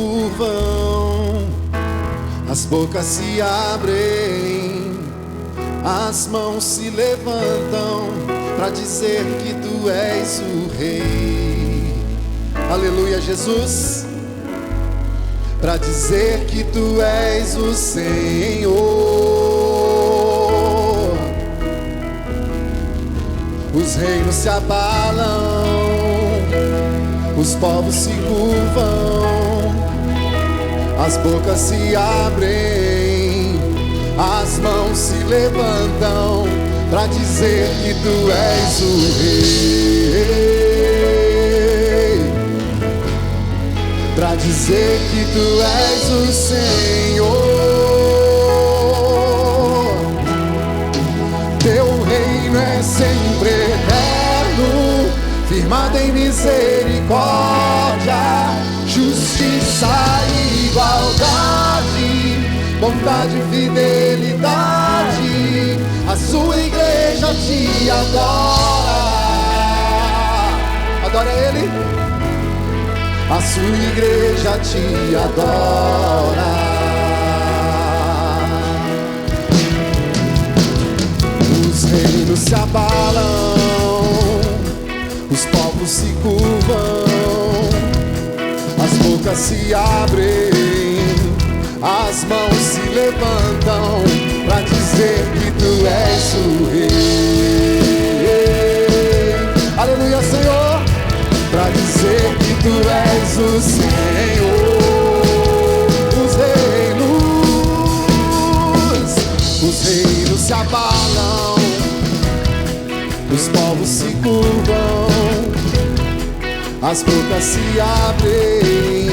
curvam, as bocas se abrem, as mãos se levantam para dizer que tu és o Rei. Aleluia, Jesus. Para dizer que tu és o Senhor. Os reinos se abalam, os povos se curvam, as bocas se abrem, as mãos se levantam para dizer que tu és o Rei. Para dizer que tu és o Senhor. Teu reino é sempre eterno, firmado em misericórdia, justiça e igualdade, bondade e fidelidade. A sua igreja te adora. Adora Ele. A sua igreja te adora. Os reinos se abalam, os povos se curvam, as bocas se abrem, as mãos se levantam para dizer que tu és o Rei. Aleluia, Senhor. Para dizer que tu és o Senhor. Os reinos se abalam, os povos se curvam, as bocas se abrem,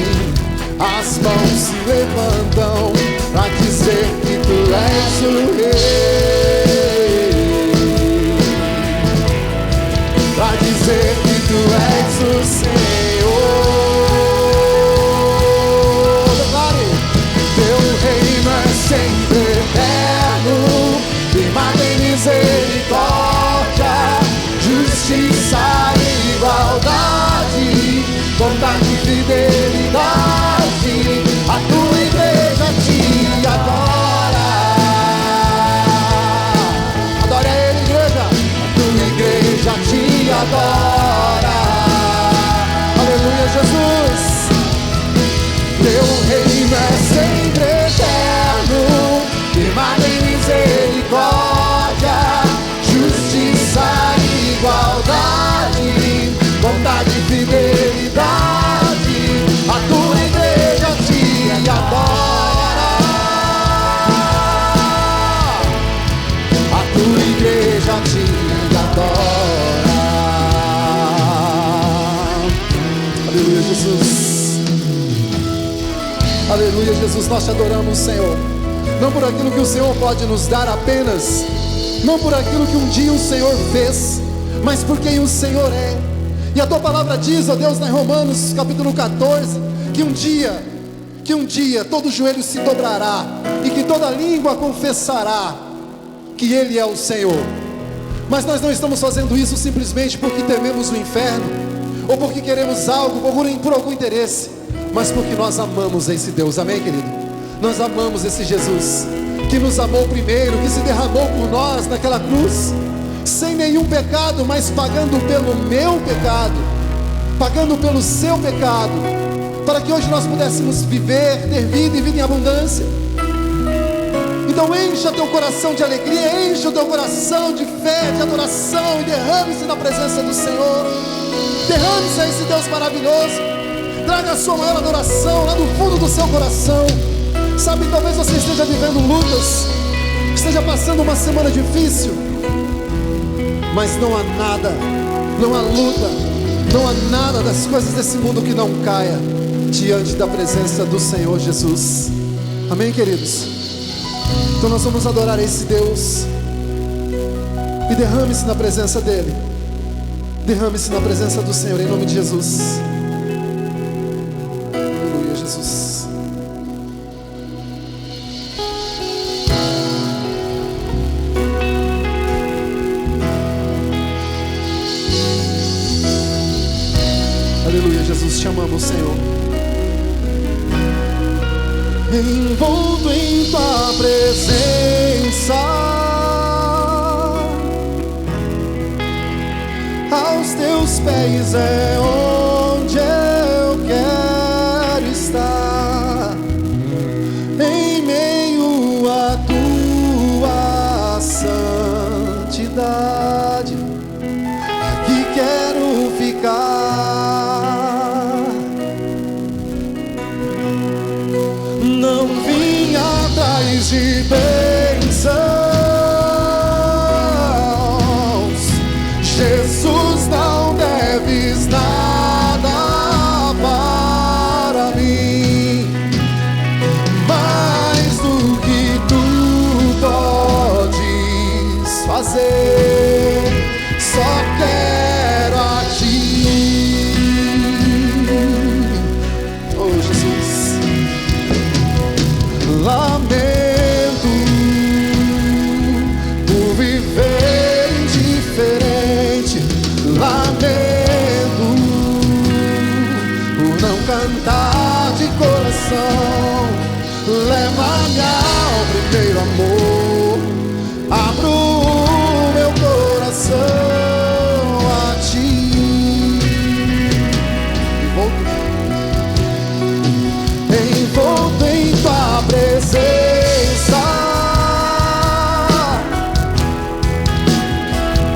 as mãos se levantam para dizer que tu és o Rei. Para dizer que tu és o Senhor. Declare. Teu reino é sempre eterno, firmado em misericórdia, justiça e igualdade, bondade e fidelidade. A tua igreja te adora. Adora Ele, igreja. A tua igreja te adora. Aleluia, Jesus. Teu reino é sempre eterno, firmado em misericórdia, justiça e igualdade, bondade e fidelidade. A tua igreja te adora. A tua igreja te adora. Aleluia, Jesus. Aleluia, Jesus. Nós te adoramos, Senhor. Não por aquilo que o Senhor pode nos dar apenas, não por aquilo que um dia o Senhor fez, mas por quem o Senhor é. E a tua palavra diz, ó Deus, em Romanos capítulo 14, que um dia todo joelho se dobrará e que toda língua confessará que Ele é o Senhor. Mas nós não estamos fazendo isso simplesmente porque tememos o inferno, ou porque queremos algo, ou por algum interesse, mas porque nós amamos esse Deus. Amém, querido? Nós amamos esse Jesus que nos amou primeiro, que se derramou por nós naquela cruz, sem nenhum pecado, mas pagando pelo meu pecado, pagando pelo seu pecado, para que hoje nós pudéssemos viver, ter vida e vida em abundância. Então encha teu coração de alegria, encha o teu coração de fé, de adoração, e derrame-se na presença do Senhor. Derrame-se a esse Deus maravilhoso. Traga a sua maior adoração lá do fundo do seu coração. Sabe, talvez você esteja vivendo lutas, esteja passando uma semana difícil, mas não há nada, não há luta, não há nada das coisas desse mundo que não caia diante da presença do Senhor Jesus. Amém, queridos? Então nós vamos adorar esse Deus. E derrame-se na presença dEle. Derrame-se na presença do Senhor, em nome de Jesus. Aleluia, Jesus. Aleluia, Jesus, te amamos, Senhor. envolto em tua presença. Aos teus pés é onde eu quero estar, em meio à tua santidade. Aqui quero ficar. Não vim atrás de bênçãos, Jesus, não deves nada para mim, mais do que tu podes fazer. Só quero a ti, oh Jesus. Lamento por viver indiferente, lamento por não cantar de coração. Leva-me ao primeiro amor, abro o meu coração a ti. Envolto em tua presença,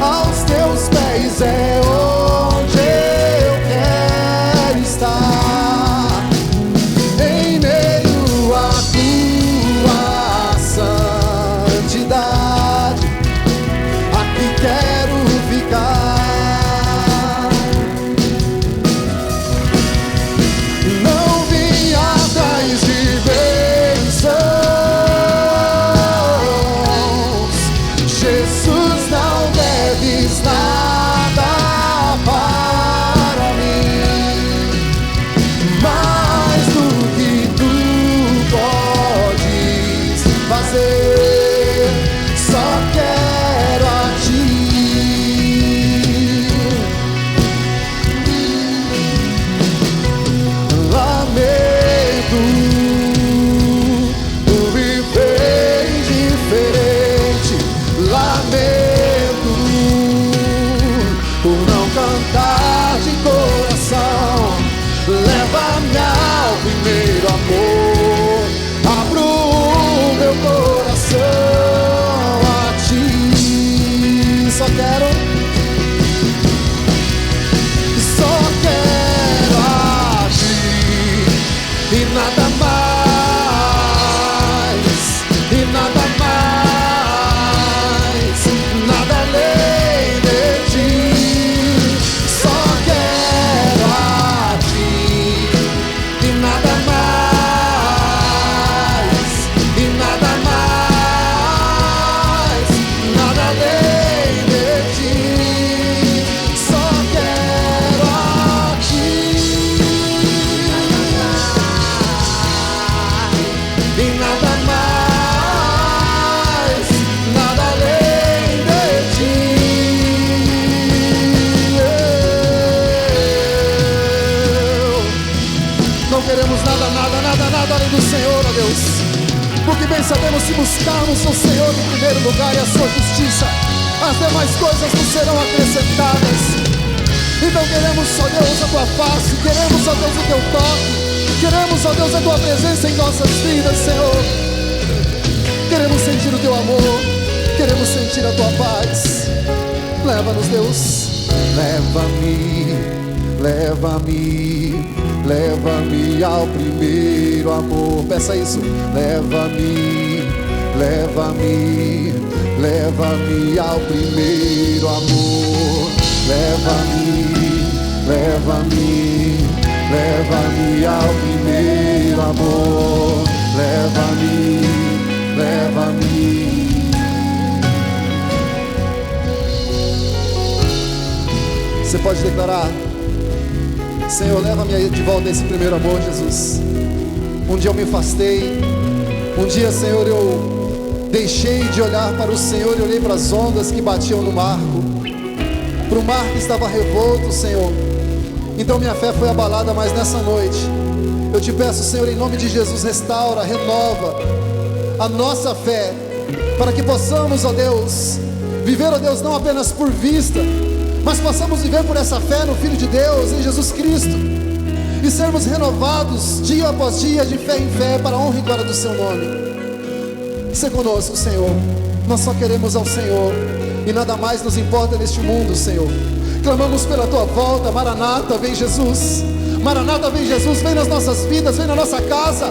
aos teus pés é onde eu quero estar, em meio à tua santidade. Aqui quero ficar. Não vim atrás de bênçãos, Jesus, não deves nada para mim, mais do que tu podes fazer. Só quero a ti. Lamento por viver indiferente, lamento por não cantar de coração. Leva-me ao primeiro amor, abro o meu coração a ti. Só quero a ti e nada mais, e nada mais, nada além de ti. Só quero a ti e nada mais, e nada mais, nada além de ti. Só quero a ti e nada mais, nada além de ti. Não queremos nada além do Senhor, ó Deus, porque bem sabemos, se buscarmos o Senhor em primeiro lugar e a sua justiça, as demais coisas nos serão acrescentadas. Então queremos, ó Deus, a tua face, queremos, ó Deus, o teu toque, queremos, ó Deus, a tua presença em nossas vidas, Senhor. Queremos sentir o teu amor, queremos sentir a tua paz. Leva-nos, Deus, leva-me, leva-me, leva-me ao primeiro amor. Peça isso. Leva-me, leva-me, leva-me ao primeiro amor. Leva-me, leva-me, leva-me ao primeiro amor. Leva-me, leva-me. Você pode declarar: Senhor, leva-me de volta a esse primeiro amor, Jesus. Um dia eu me afastei, um dia, Senhor, eu deixei de olhar para o Senhor e olhei para as ondas que batiam no marco, para o mar que estava revolto, Senhor. Então minha fé foi abalada, mas nessa noite Eu te peço, Senhor, em nome de Jesus, restaura, renova a nossa fé, para que possamos, ó Deus, viver, ó Deus, não apenas por vista, mas possamos viver por essa fé no Filho de Deus, em Jesus Cristo, e sermos renovados dia após dia, de fé em fé, para a honra e glória do seu nome. Se conosco, Senhor, nós só queremos ao Senhor, e nada mais nos importa neste mundo, Senhor. Clamamos pela tua volta. Maranata, vem Jesus. Maranata, vem Jesus, vem nas nossas vidas, vem na nossa casa.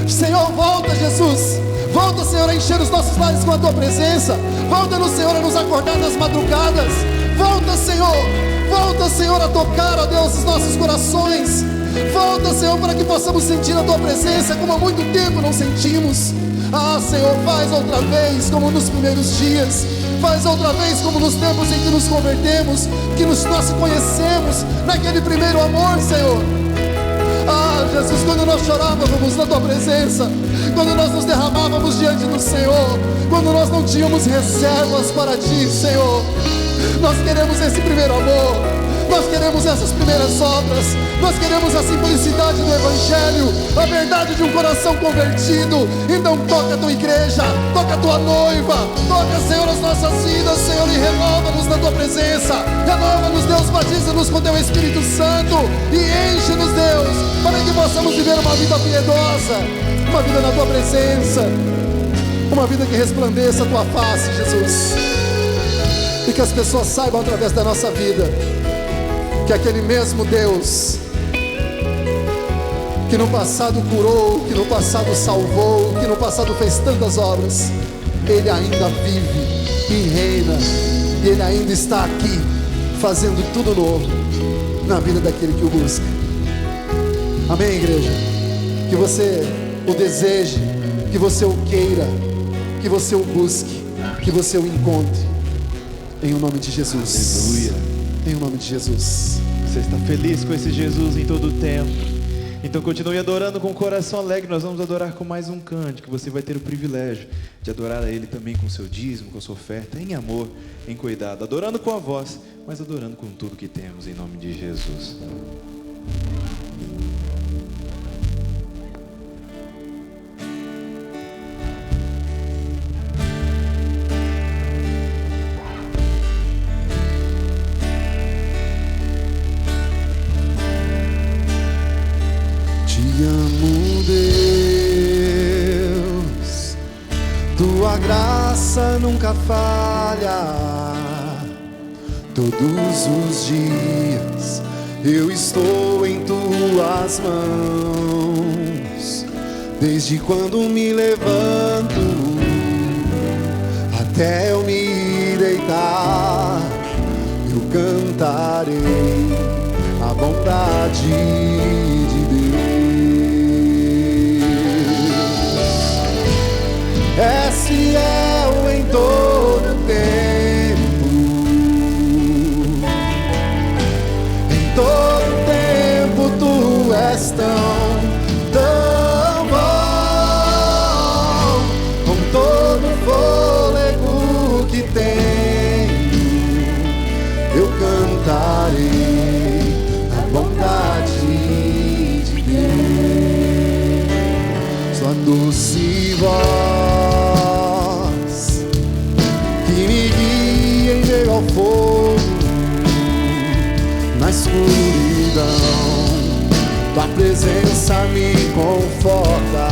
Senhor, volta, Jesus. Volta, Senhor, a encher os nossos lares com a tua presença. Volta-nos, Senhor, a nos acordar nas madrugadas. Volta, Senhor. Volta, Senhor, a tocar, ó Deus, os nossos corações. Volta, Senhor, para que possamos sentir a tua presença como há muito tempo não sentimos. Ah, Senhor, faz outra vez como nos primeiros dias. Faz outra vez como nos tempos em que nos convertemos, que nós conhecemos naquele primeiro amor, Senhor. Ah, Jesus, quando nós chorávamos na tua presença, quando nós nos derramávamos diante do Senhor, quando nós não tínhamos reservas para ti, Senhor. Nós queremos esse primeiro amor, nós queremos essas primeiras obras, nós queremos a simplicidade do Evangelho, a verdade de um coração convertido. Então toca a tua igreja, toca a tua noiva, toca, Senhor, as nossas vidas, Senhor, e renova-nos na tua presença. Renova-nos, Deus, batiza-nos com teu Espírito Santo e enche-nos, Deus, para que possamos viver uma vida piedosa, uma vida na tua presença, uma vida que resplandeça a tua face, Jesus, e que as pessoas saibam através da nossa vida que aquele mesmo Deus que no passado curou, que no passado salvou, que no passado fez tantas obras, Ele ainda vive e reina, e Ele ainda está aqui fazendo tudo novo na vida daquele que o busca. Amém, igreja? Que você o deseje, que você o queira, que você o busque, que você o encontre, em o nome de Jesus. Aleluia. Em o nome de Jesus. Você está feliz com esse Jesus em todo o tempo? Então continue adorando com o coração alegre. Nós vamos adorar com mais um cântico. Você vai ter o privilégio de adorar a Ele também com o seu dízimo, com a sua oferta, em amor, em cuidado, adorando com a voz, mas adorando com tudo que temos, em nome de Jesus. Tua graça nunca falha. Todos os dias eu estou em tuas mãos. Desde quando me levanto até eu me deitar, eu cantarei a bondade de Deus. És fiel em todo tempo, em todo tempo tu és tão bom. Com todo fôlego que tenho, eu cantarei a bondade de Deus. Sua doce voz ao fogo, na escuridão, tua presença me conforta.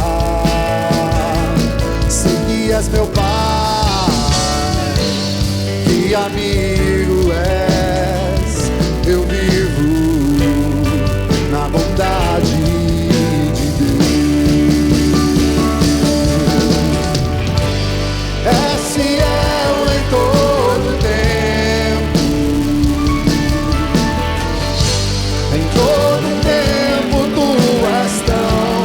Sei que és meu Pai, que amigo és. Eu vivo na bondade de Deus. És fiel em todo tempo, em todo tempo tu és tão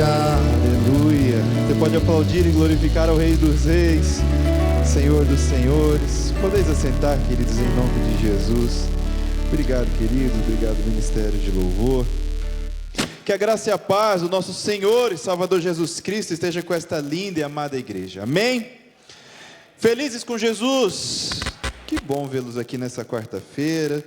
Aleluia. Você pode aplaudir e glorificar ao Rei dos Reis, Senhor dos Senhores. Podeis assentar, queridos, em nome de Jesus. Obrigado, queridos. Obrigado, Ministério de Louvor. Que a graça e a paz do nosso Senhor e Salvador Jesus Cristo esteja com esta linda e amada igreja. Amém? Felizes com Jesus. Que bom vê-los aqui nessa quarta-feira.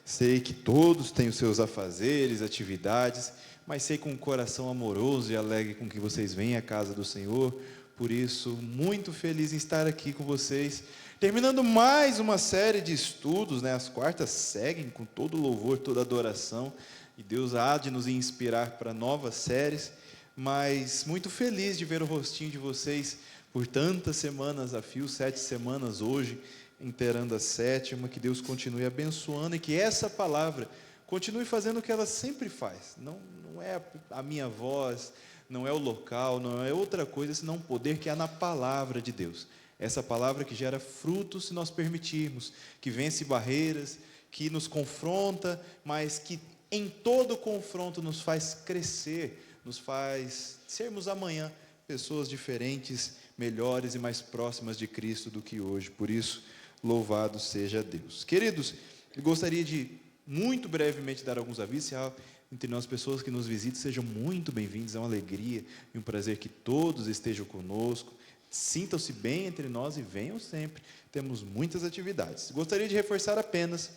Sei que todos têm os seus afazeres, atividades, mas sei com um coração amoroso e alegre com que vocês vêm à casa do Senhor. Por isso, muito feliz em estar aqui com vocês, terminando mais uma série de estudos, né? As quartas seguem com todo louvor, toda adoração, e Deus há de nos inspirar para novas séries, mas muito feliz de ver o rostinho de vocês por tantas semanas a fio, 7 semanas hoje, inteirando a 7ª, que Deus continue abençoando e que essa palavra continue fazendo o que ela sempre faz. Não é a minha voz, não é o local, não é outra coisa senão o poder que há na palavra de Deus. Essa palavra que gera frutos se nós permitirmos, que vence barreiras, que nos confronta, mas que em todo confronto nos faz crescer, nos faz sermos amanhã pessoas diferentes, melhores e mais próximas de Cristo do que hoje. Por isso, louvado seja Deus. Queridos, eu gostaria de muito brevemente dar alguns avisos. Se há entre nós pessoas que nos visitam, sejam muito bem-vindos. É uma alegria e um prazer que todos estejam conosco. Sintam-se bem entre nós e venham sempre. Temos muitas atividades. Gostaria de reforçar apenas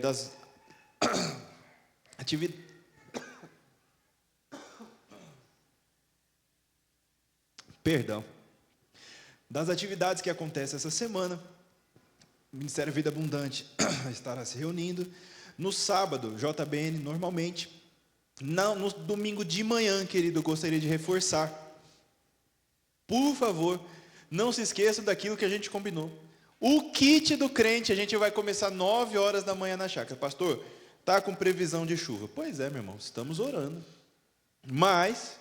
das atividades. Perdão. Das atividades que acontecem essa semana, o Ministério Vida Abundante estará se reunindo. No sábado, JBN, normalmente. No domingo de manhã, querido, eu gostaria de reforçar. Por favor, não se esqueçam daquilo que a gente combinou. O kit do crente, a gente vai começar 9 horas da manhã na chácara. Pastor, está com previsão de chuva. Pois é, meu irmão, estamos orando. Mas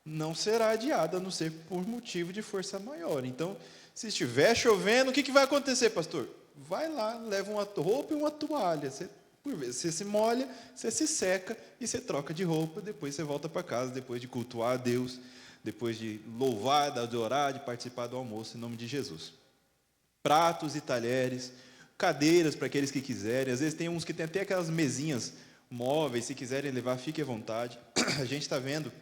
não será adiado, a não ser por motivo de força maior. Então, se estiver chovendo, o que vai acontecer, pastor? Vai lá, leva uma roupa e uma toalha. Você se molha, você se seca e você troca de roupa. Depois você volta para casa, depois de cultuar a Deus, depois de louvar, de orar, de participar do almoço, em nome de Jesus. Pratos e talheres, cadeiras para aqueles que quiserem. Às vezes tem uns que tem até aquelas mesinhas móveis, se quiserem levar, fique à vontade. A gente está vendo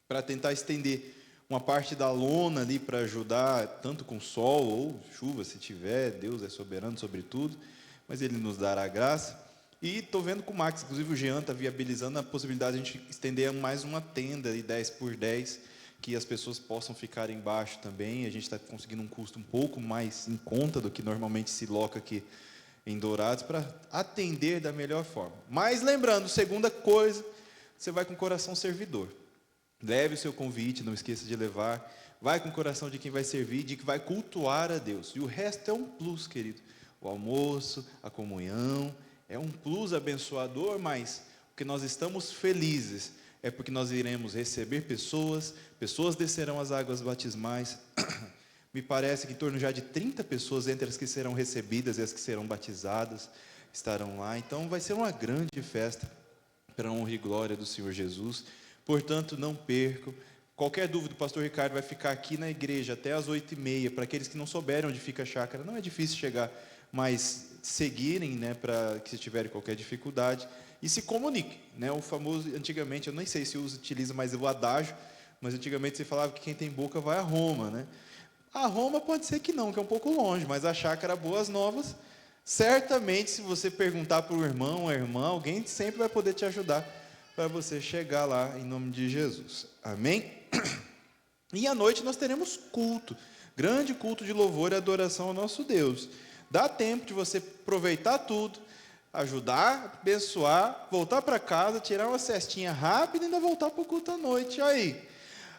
para tentar estender uma parte da lona ali para ajudar, tanto com sol ou chuva, se tiver. Deus é soberano sobre tudo, mas Ele nos dará graça. E estou vendo com o Max, inclusive o Jean está viabilizando a possibilidade de a gente estender mais uma tenda de 10 por 10, que as pessoas possam ficar embaixo também. A gente está conseguindo um custo um pouco mais em conta do que normalmente se loca aqui em Dourados, para atender da melhor forma. Mas lembrando, segunda coisa, você vai com o coração servidor. Leve o seu convite, não esqueça de levar. Vai com o coração de quem vai servir, de que vai cultuar a Deus. E o resto é um plus, querido. O almoço, a comunhão, é um plus abençoador, mas o que nós estamos felizes é porque nós iremos receber pessoas descerão as águas batismais. Me parece que em torno já de 30 pessoas, entre as que serão recebidas e as que serão batizadas, estarão lá. Então vai ser uma grande festa para a honra e glória do Senhor Jesus. Portanto, não percam. Qualquer dúvida, o pastor Ricardo vai ficar aqui na igreja até às 8h30. Para aqueles que não souberam onde fica a chácara, não é difícil chegar, mas seguirem, né, para que se tiverem qualquer dificuldade. E se comuniquem, né? O famoso, antigamente, eu nem sei se utiliza mais o adágio, mas antigamente se falava que quem tem boca vai a Roma, né? A Roma pode ser que não, que é um pouco longe, mas a chácara Boas Novas, certamente, se você perguntar para o irmão, a irmã, alguém sempre vai poder te ajudar para você chegar lá, em nome de Jesus. Amém? E à noite nós teremos culto, grande culto de louvor e adoração ao nosso Deus. Dá tempo de você aproveitar tudo, ajudar, abençoar, voltar para casa, tirar uma cestinha rápida e ainda voltar para o culto à noite. Aí,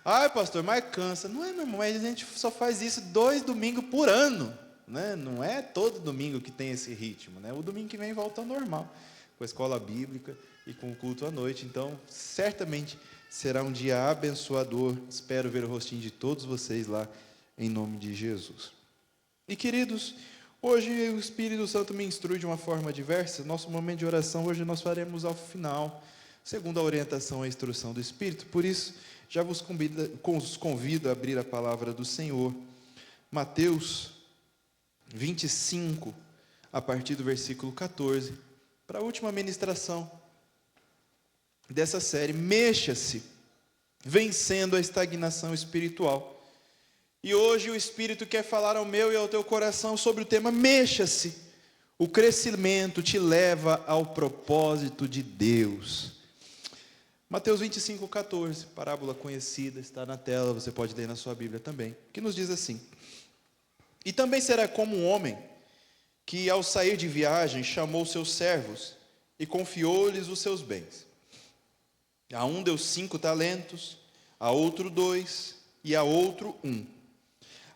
ai pastor, mas cansa. Não é, meu irmão, mas a gente só faz isso 2 domingos por ano, né? Não é todo domingo que tem esse ritmo, né? O domingo que vem volta ao normal, com a escola bíblica e com o culto à noite. Então, certamente será um dia abençoador. Espero ver o rostinho de todos vocês lá, em nome de Jesus. E queridos, hoje o Espírito Santo me instrui de uma forma diversa. Nosso momento de oração hoje nós faremos ao final. segundo a orientação e a instrução do Espírito. Por isso, já vos convido a abrir a palavra do Senhor. Mateus 25, a partir do versículo 14, para a última ministração dessa série, Mexa-se, vencendo a estagnação espiritual. E hoje o Espírito quer falar ao meu e ao teu coração sobre o tema Mexa-se. O crescimento te leva ao propósito de Deus. Mateus 25, 14, parábola conhecida, está na tela, você pode ler na sua Bíblia também, que nos diz assim: E também será como um homem que, ao sair de viagem, chamou seus servos e confiou-lhes os seus bens. A um deu 5 talentos, a outro 2 e a outro 1,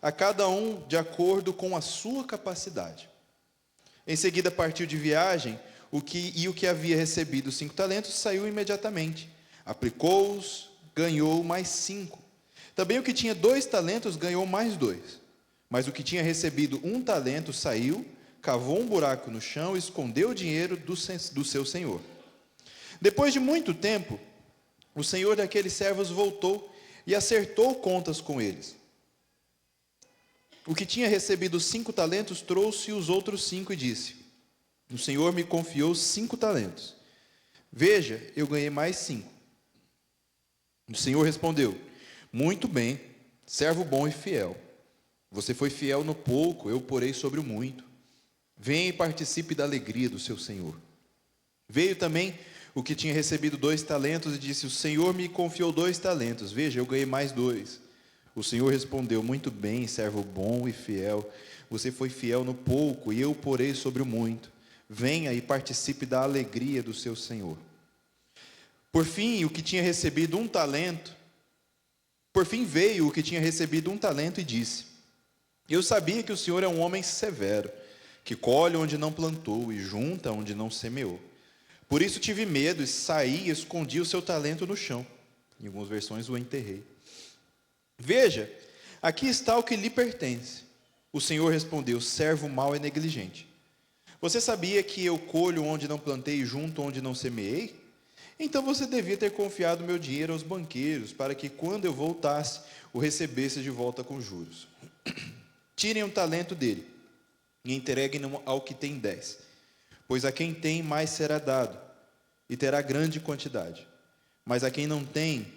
a cada um de acordo com a sua capacidade. Em seguida partiu de viagem, o que havia recebido 5 talentos saiu imediatamente, aplicou-os, ganhou mais 5. Também o que tinha 2 talentos ganhou mais 2. Mas o que tinha recebido 1 talento saiu, cavou um buraco no chão e escondeu o dinheiro do seu senhor. Depois de muito tempo, o senhor daqueles servos voltou e acertou contas com eles. O que tinha recebido 5 talentos trouxe os outros 5 e disse: O senhor me confiou 5 talentos. Veja, eu ganhei mais 5. O senhor respondeu: Muito bem, servo bom e fiel. Você foi fiel no pouco, eu porei sobre o muito. Venha e participe da alegria do seu senhor. Veio também o que tinha recebido 2 talentos e disse: O senhor me confiou 2 talentos. Veja, eu ganhei mais 2. O senhor respondeu: Muito bem, servo bom e fiel. Você foi fiel no pouco e eu porei sobre o muito. Venha e participe da alegria do seu senhor. Por fim, o que tinha recebido 1 talento, veio o que tinha recebido 1 talento e disse: Eu sabia que o senhor é um homem severo, que colhe onde não plantou e junta onde não semeou. Por isso tive medo e saí e escondi o seu talento no chão. Em algumas versões o enterrei. Veja, aqui está o que lhe pertence. O senhor respondeu: Servo mau e negligente. Você sabia que eu colho onde não plantei e junto onde não semeei? Então você devia ter confiado meu dinheiro aos banqueiros, para que quando eu voltasse, o recebesse de volta com juros. Tirem um talento dele e entreguem-no ao que tem 10. Pois a quem tem, mais será dado, e terá grande quantidade. Mas a quem não tem,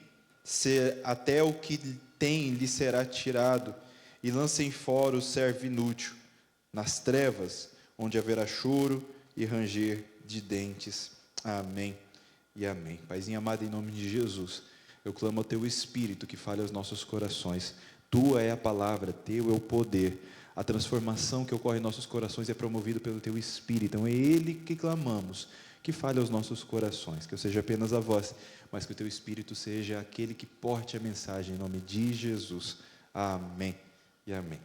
até o que tem lhe será tirado, e lancem fora o servo inútil, nas trevas, onde haverá choro e ranger de dentes. Amém e amém. Paizinho amado, em nome de Jesus, eu clamo ao teu Espírito que fale aos nossos corações. Tua é a palavra, teu é o poder. A transformação que ocorre em nossos corações é promovida pelo teu Espírito. Então é Ele que clamamos, que fale aos nossos corações. Que eu seja apenas a voz, mas que o teu Espírito seja aquele que porte a mensagem, em nome de Jesus. Amém e amém.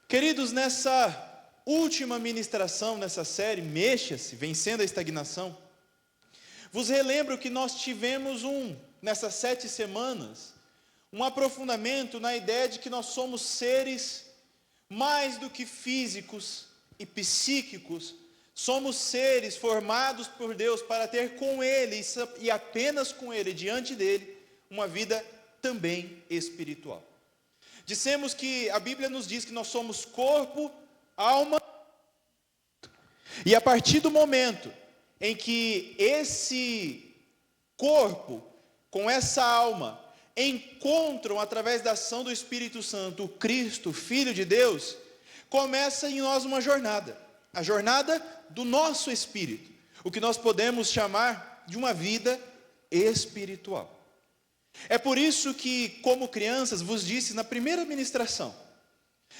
Queridos, nessa última ministração, nessa série, Mexa-se, vencendo a estagnação, vos relembro que nós tivemos nessas 7 semanas, um aprofundamento na ideia de que nós somos seres mais do que físicos e psíquicos. Somos seres formados por Deus para ter com Ele, e apenas com Ele, diante dEle, uma vida também espiritual. Dissemos que a Bíblia nos diz que nós somos corpo, alma, e a partir do momento em que esse corpo, com essa alma, encontram através da ação do Espírito Santo o Cristo, Filho de Deus, começa em nós uma jornada, a jornada do nosso espírito, o que nós podemos chamar de uma vida espiritual. É por isso que, como crianças, vos disse na primeira ministração,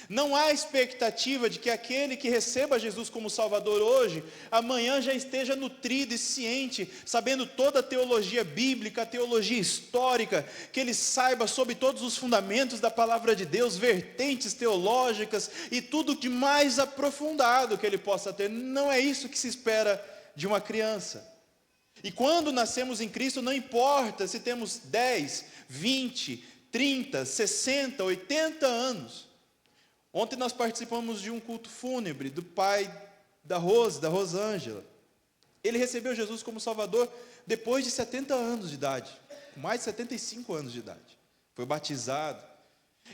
não há expectativa de que aquele que receba Jesus como Salvador hoje, amanhã já esteja nutrido e ciente, sabendo toda a teologia bíblica, a teologia histórica, que ele saiba sobre todos os fundamentos da palavra de Deus, vertentes teológicas e tudo de mais aprofundado que ele possa ter. Não é isso que se espera de uma criança. E quando nascemos em Cristo, não importa se temos 10, 20, 30, 60, 80 anos. Ontem nós participamos de um culto fúnebre do pai da Rosângela. Ele recebeu Jesus como Salvador depois de 70 anos de idade, com mais de 75 anos de idade. Foi batizado.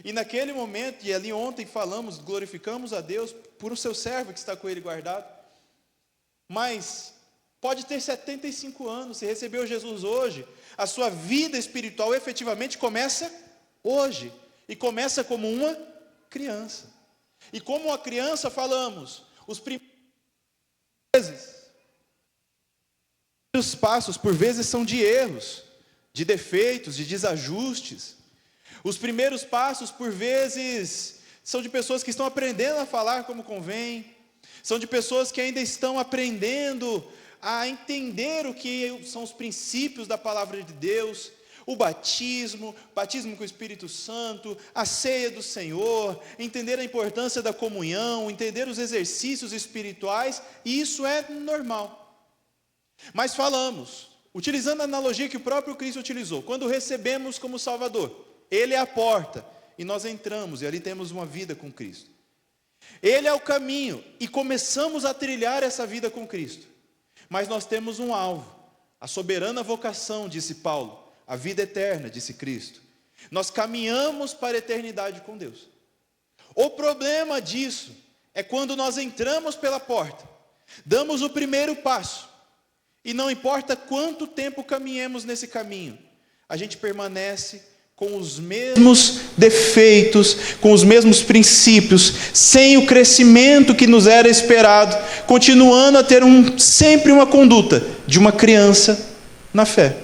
E naquele momento, e ali ontem falamos, glorificamos a Deus por o seu servo que está com ele guardado. Mas pode ter 75 anos, se recebeu Jesus hoje, a sua vida espiritual efetivamente começa hoje. E começa como uma criança. E como uma criança falamos, os primeiros passos por vezes são de erros, de defeitos, de desajustes. Os primeiros passos por vezes são de pessoas que estão aprendendo a falar como convém, são de pessoas que ainda estão aprendendo a entender o que são os princípios da palavra de Deus, o batismo com o Espírito Santo, a ceia do Senhor, entender a importância da comunhão, entender os exercícios espirituais, e isso é normal. Mas falamos, utilizando a analogia que o próprio Cristo utilizou, quando recebemos como Salvador, Ele é a porta, e nós entramos, e ali temos uma vida com Cristo. Ele é o caminho, e começamos a trilhar essa vida com Cristo. Mas nós temos um alvo, a soberana vocação, disse Paulo, a vida eterna, disse Cristo. Nós caminhamos para a eternidade com Deus. O problema disso é quando nós entramos pela porta, damos o primeiro passo, e não importa quanto tempo caminhemos nesse caminho, a gente permanece com os mesmos defeitos, com os mesmos princípios, sem o crescimento que nos era esperado, continuando a ter sempre uma conduta de uma criança na fé.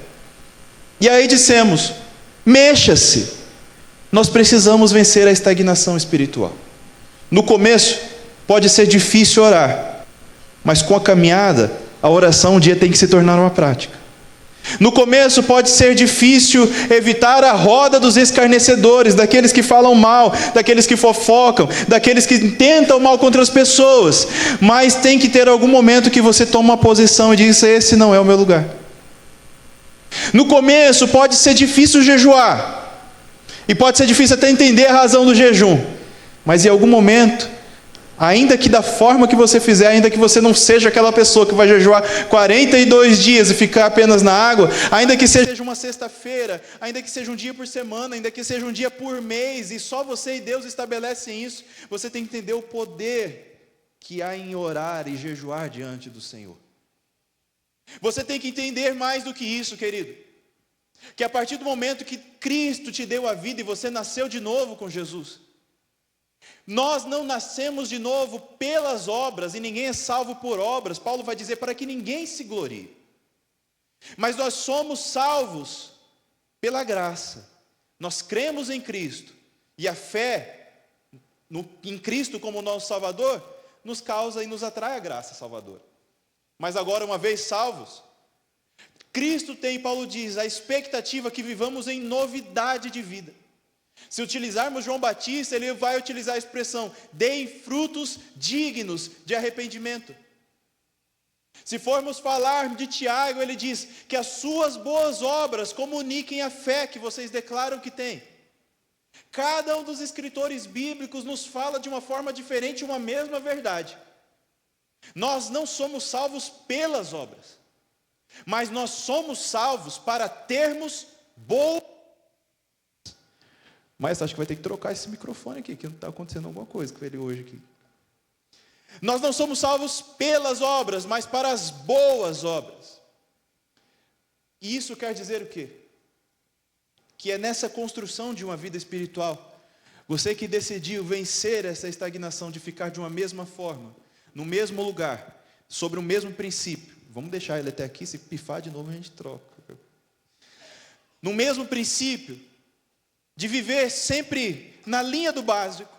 E aí dissemos, mexa-se, nós precisamos vencer a estagnação espiritual. No começo, pode ser difícil orar, mas com a caminhada, a oração um dia tem que se tornar uma prática. No começo pode ser difícil evitar a roda dos escarnecedores, daqueles que falam mal, daqueles que fofocam, daqueles que tentam mal contra as pessoas, mas tem que ter algum momento que você toma uma posição e diz, esse não é o meu lugar. No começo pode ser difícil jejuar, e pode ser difícil até entender a razão do jejum, mas em algum momento, ainda que da forma que você fizer, ainda que você não seja aquela pessoa que vai jejuar 42 dias e ficar apenas na água, ainda que seja uma sexta-feira, ainda que seja um dia por semana, ainda que seja um dia por mês, e só você e Deus estabelecem isso, você tem que entender o poder que há em orar e jejuar diante do Senhor. Você tem que entender mais do que isso, querido, que a partir do momento que Cristo te deu a vida e você nasceu de novo com Jesus, nós não nascemos de novo pelas obras, e ninguém é salvo por obras. Paulo vai dizer para que ninguém se glorie. Mas nós somos salvos pela graça. Nós cremos em Cristo, e a fé em Cristo como nosso Salvador nos causa e nos atrai a graça salvadora. Mas agora, uma vez salvos, Cristo tem, Paulo diz, a expectativa que vivamos em novidade de vida. Se utilizarmos João Batista, ele vai utilizar a expressão, deem frutos dignos de arrependimento. Se formos falar de Tiago, ele diz que as suas boas obras comuniquem a fé que vocês declaram que têm. Cada um dos escritores bíblicos nos fala de uma forma diferente uma mesma verdade. Nós não somos salvos pelas obras, mas nós somos salvos para termos boas. Mas acho que vai ter que trocar esse microfone aqui, que não está acontecendo alguma coisa com ele hoje aqui. Nós não somos salvos pelas obras, mas para as boas obras. E isso quer dizer o quê? Que é nessa construção de uma vida espiritual, você que decidiu vencer essa estagnação de ficar de uma mesma forma, no mesmo lugar, sobre o mesmo princípio. Vamos deixar ele até aqui, se pifar de novo a gente troca. No mesmo princípio, de viver sempre na linha do básico.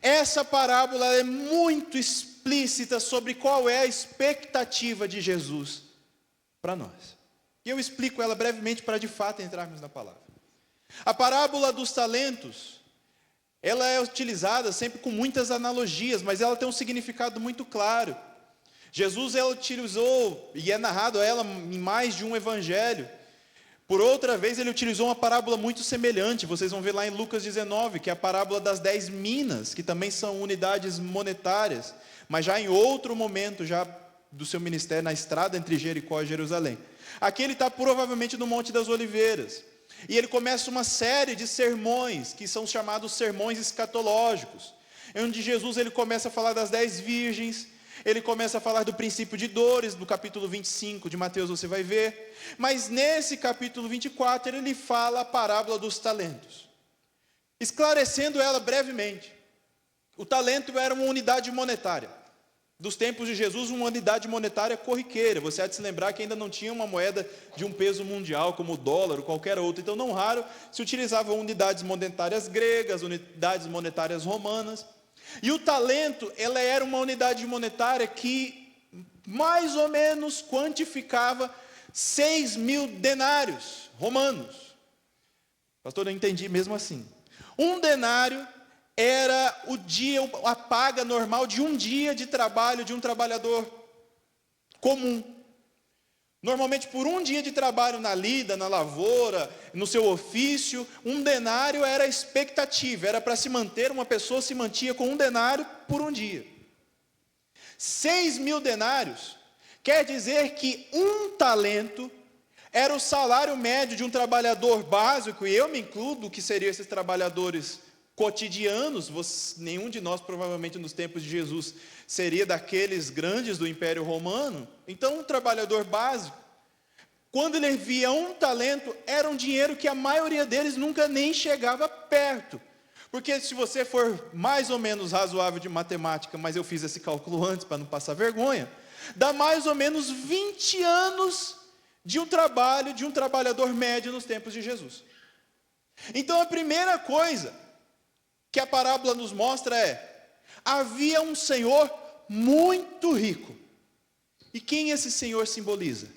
Essa parábola é muito explícita sobre qual é a expectativa de Jesus para nós. E eu explico ela brevemente para de fato entrarmos na palavra. A parábola dos talentos, ela é utilizada sempre com muitas analogias, mas ela tem um significado muito claro. Jesus ela utilizou, e é narrado ela em mais de um evangelho. Por outra vez, ele utilizou uma parábola muito semelhante. Vocês vão ver lá em Lucas 19, que é a parábola das 10 minas, que também são unidades monetárias, mas já em outro momento, já do seu ministério na estrada entre Jericó e Jerusalém. Aqui ele está provavelmente no Monte das Oliveiras. E ele começa uma série de sermões, que são chamados sermões escatológicos, onde Jesus ele começa a falar das 10 virgens, ele começa a falar do princípio de dores, do capítulo 25 de Mateus você vai ver, mas nesse capítulo 24 ele fala a parábola dos talentos, esclarecendo ela brevemente. O talento era uma unidade monetária, dos tempos de Jesus, uma unidade monetária corriqueira. Você há de se lembrar que ainda não tinha uma moeda de um peso mundial, como o dólar ou qualquer outra. Então, não raro, se utilizavam unidades monetárias gregas, unidades monetárias romanas. E o talento, ela era uma unidade monetária que mais ou menos quantificava 6.000 denários romanos. Pastor, eu entendi mesmo assim. Um denário era a paga normal de um dia de trabalho de um trabalhador comum. Normalmente, por um dia de trabalho na lida, na lavoura, no seu ofício, um denário era a expectativa, era para se manter, uma pessoa se mantinha com um denário por um dia. 6.000 denários quer dizer que um talento era o salário médio de um trabalhador básico, e eu me incluo, que seriam esses trabalhadores cotidianos. Nenhum de nós, provavelmente nos tempos de Jesus, seria daqueles grandes do Império Romano. Então, um trabalhador básico, quando ele via um talento, era um dinheiro que a maioria deles nunca nem chegava perto. Porque se você for mais ou menos razoável de matemática, mas eu fiz esse cálculo antes para não passar vergonha, dá mais ou menos 20 anos de um trabalho de um trabalhador médio nos tempos de Jesus. Então, a primeira coisa que a parábola nos mostra havia um Senhor muito rico. E quem esse Senhor simboliza?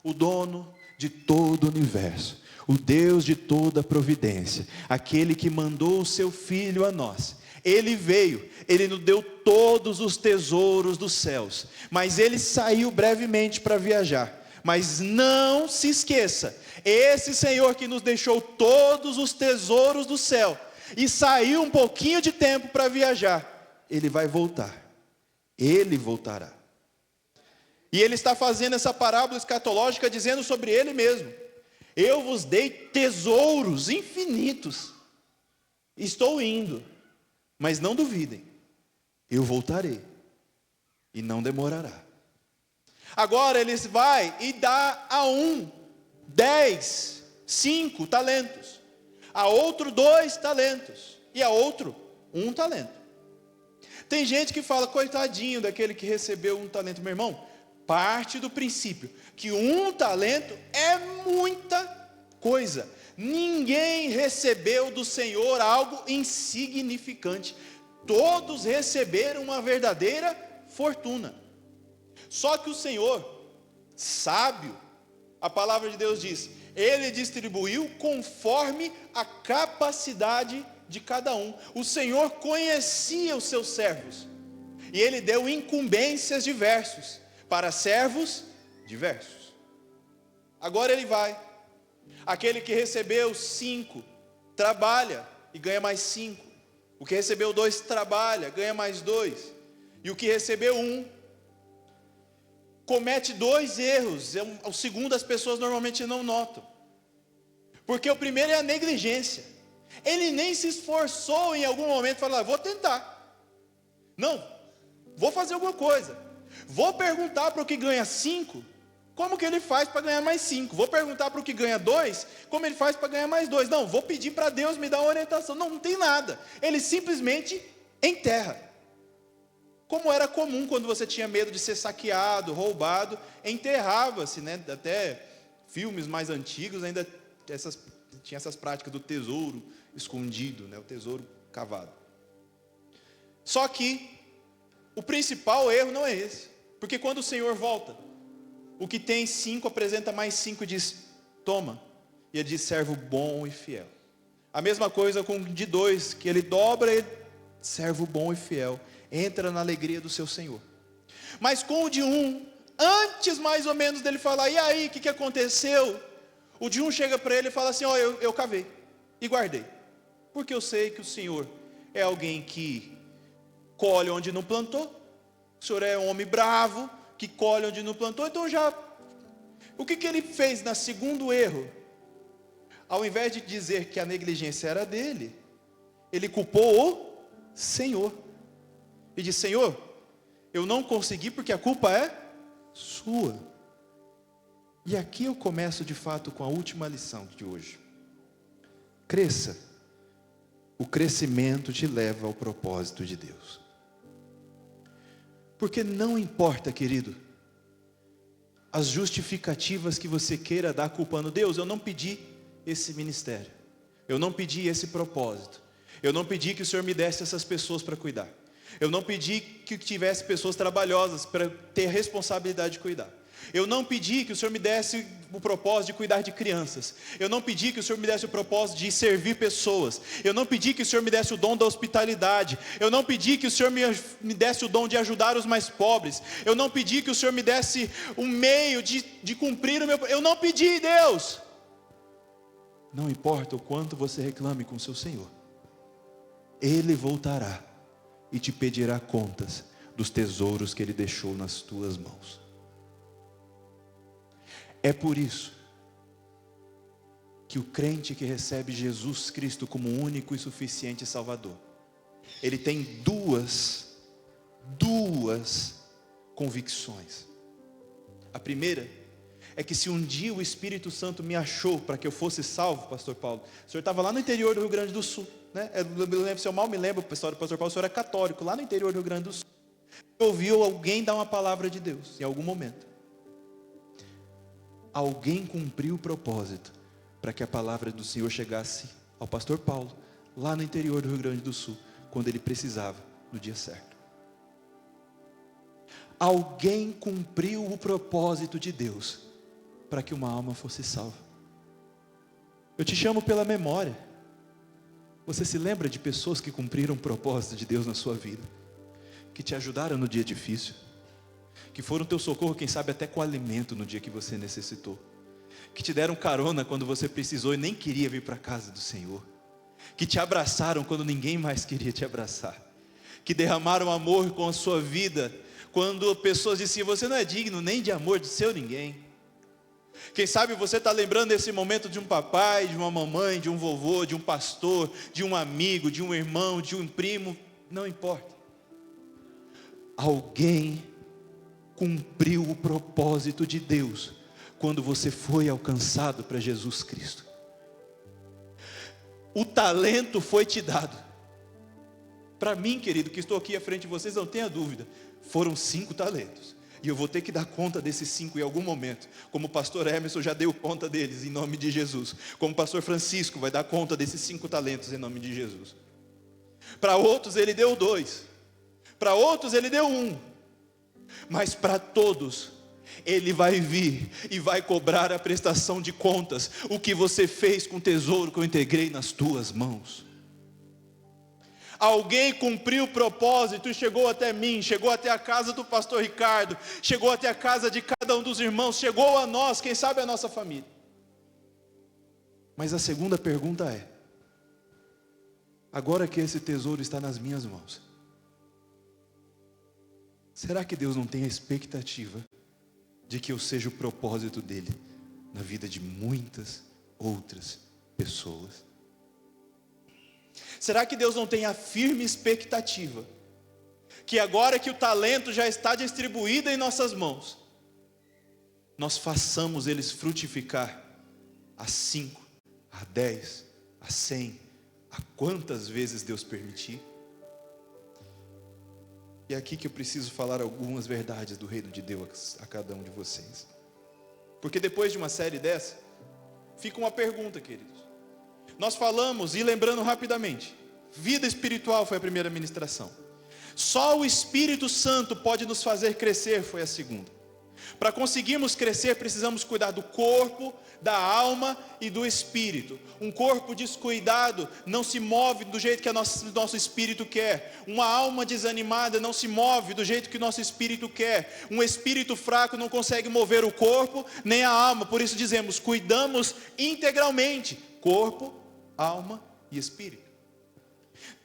O dono de todo o universo, o Deus de toda a providência, aquele que mandou o seu Filho a nós. Ele veio, ele nos deu todos os tesouros dos céus, mas ele saiu brevemente para viajar. Mas não se esqueça, esse Senhor que nos deixou todos os tesouros do céu, e saiu um pouquinho de tempo para viajar, ele vai voltar, ele voltará. E ele está fazendo essa parábola escatológica dizendo sobre ele mesmo: eu vos dei tesouros infinitos, estou indo, mas não duvidem, eu voltarei, e não demorará. Agora ele vai e dá a um 10, 5 talentos, a outro 2 talentos, e a outro 1 talento. Tem gente que fala, coitadinho daquele que recebeu 1 talento. Meu irmão, parte do princípio que 1 talento é muita coisa. Ninguém recebeu do Senhor algo insignificante. Todos receberam uma verdadeira fortuna. Só que o Senhor, sábio, a palavra de Deus diz, ele distribuiu conforme a capacidade de cada um. O Senhor conhecia os seus servos, e ele deu incumbências diversas para servos diversos. Agora ele vai. Aquele que recebeu 5, trabalha e ganha mais 5. O que recebeu 2, trabalha, ganha mais 2. E o que recebeu 1, comete 2 erros. O segundo as pessoas normalmente não notam. Porque o primeiro é a negligência. Ele nem se esforçou em algum momento, falar, vou tentar. Não, vou fazer alguma coisa. Vou perguntar para o que ganha 5, como que ele faz para ganhar mais 5. Vou perguntar para o que ganha 2, como ele faz para ganhar mais 2. Não, vou pedir para Deus me dar uma orientação. Não, não tem nada. Ele simplesmente enterra. Como era comum quando você tinha medo de ser saqueado, roubado, enterrava-se, né? Até filmes mais antigos ainda tinha essas práticas do tesouro escondido, né? O tesouro cavado. Só que o principal erro não é esse, porque quando o Senhor volta, o que tem 5 apresenta mais 5 e diz, toma, e ele diz, servo bom e fiel. A mesma coisa com o de 2, que ele dobra, ele, servo bom e fiel, entra na alegria do seu Senhor. Mas com o de 1, antes mais ou menos dele falar, e aí, o que aconteceu? O de 1 chega para ele e fala assim, ó, eu cavei e guardei, porque eu sei que o Senhor é alguém que colhe onde não plantou, o Senhor é um homem bravo, que colhe onde não plantou. Então o que ele fez no segundo erro? Ao invés de dizer que a negligência era dele, ele culpou o Senhor. E disse: Senhor, eu não consegui porque a culpa é sua. E aqui eu começo de fato com a última lição de hoje. Cresça. O crescimento te leva ao propósito de Deus. Porque não importa, querido, as justificativas que você queira dar culpando Deus. Eu não pedi esse ministério, eu não pedi esse propósito, eu não pedi que o Senhor me desse essas pessoas para cuidar, eu não pedi que tivesse pessoas trabalhosas para ter a responsabilidade de cuidar, eu não pedi que o Senhor me desse o propósito de cuidar de crianças, eu não pedi que o Senhor me desse o propósito de servir pessoas, eu não pedi que o Senhor me desse o dom da hospitalidade, eu não pedi que o Senhor me desse o dom de ajudar os mais pobres, eu não pedi que o Senhor me desse um meio de cumprir o meu... Eu não pedi, Deus. Não importa o quanto você reclame com o seu Senhor, Ele voltará e te pedirá contas dos tesouros que Ele deixou nas tuas mãos. É por isso que o crente que recebe Jesus Cristo como único e suficiente Salvador, ele tem duas convicções. A primeira é que se um dia o Espírito Santo me achou para que eu fosse salvo, pastor Paulo, o senhor estava lá no interior do Rio Grande do Sul, né? Se eu mal me lembro, pastor Paulo, o senhor era católico, lá no interior do Rio Grande do Sul, ouviu alguém dar uma palavra de Deus, em algum momento. Alguém cumpriu o propósito para que a palavra do Senhor chegasse ao pastor Paulo, lá no interior do Rio Grande do Sul, quando ele precisava, no dia certo. Alguém cumpriu o propósito de Deus para que uma alma fosse salva. Eu te chamo pela memória. Você se lembra de pessoas que cumpriram o propósito de Deus na sua vida, que te ajudaram no dia difícil, que foram teu socorro, quem sabe até com alimento no dia que você necessitou, que te deram carona quando você precisou e nem queria vir para a casa do Senhor, que te abraçaram quando ninguém mais queria te abraçar, que derramaram amor com a sua vida quando pessoas diziam: você não é digno nem de amor de seu ninguém. Quem sabe você está lembrando desse momento de um papai, de uma mamãe, de um vovô, de um pastor, de um amigo, de um irmão, de um primo, não importa. Alguém cumpriu o propósito de Deus quando você foi alcançado para Jesus Cristo. O talento foi te dado. Para mim, querido, que estou aqui à frente de vocês, não tenha dúvida, foram 5 talentos. E eu vou ter que dar conta desses 5 em algum momento. Como o pastor Emerson já deu conta deles, em nome de Jesus. Como o pastor Francisco vai dar conta desses 5 talentos, em nome de Jesus. Para outros ele deu 2. Para outros ele deu 1. Mas para todos ele vai vir e vai cobrar a prestação de contas. O que você fez com o tesouro que eu integrei nas tuas mãos. Alguém cumpriu o propósito e chegou até mim, chegou até a casa do pastor Ricardo, chegou até a casa de cada um dos irmãos, chegou a nós, quem sabe a nossa família. Mas a segunda pergunta é: agora que esse tesouro está nas minhas mãos, será que Deus não tem a expectativa de que eu seja o propósito dele na vida de muitas outras pessoas? Será que Deus não tem a firme expectativa que agora que o talento já está distribuído em nossas mãos, nós façamos eles frutificar a 5, a 10, a 100, a quantas vezes Deus permitir? E é aqui que eu preciso falar algumas verdades do reino de Deus a cada um de vocês. Porque depois de uma série dessa, fica uma pergunta, queridos. Nós falamos, e lembrando rapidamente, vida espiritual foi a primeira ministração. Só o Espírito Santo pode nos fazer crescer, foi a segunda. Para conseguirmos crescer, precisamos cuidar do corpo, da alma e do espírito. Um corpo descuidado não se move do jeito que o nosso espírito quer. Uma alma desanimada não se move do jeito que o nosso espírito quer. Um espírito fraco não consegue mover o corpo nem a alma. Por isso dizemos, cuidamos integralmente, corpo, alma e espírito.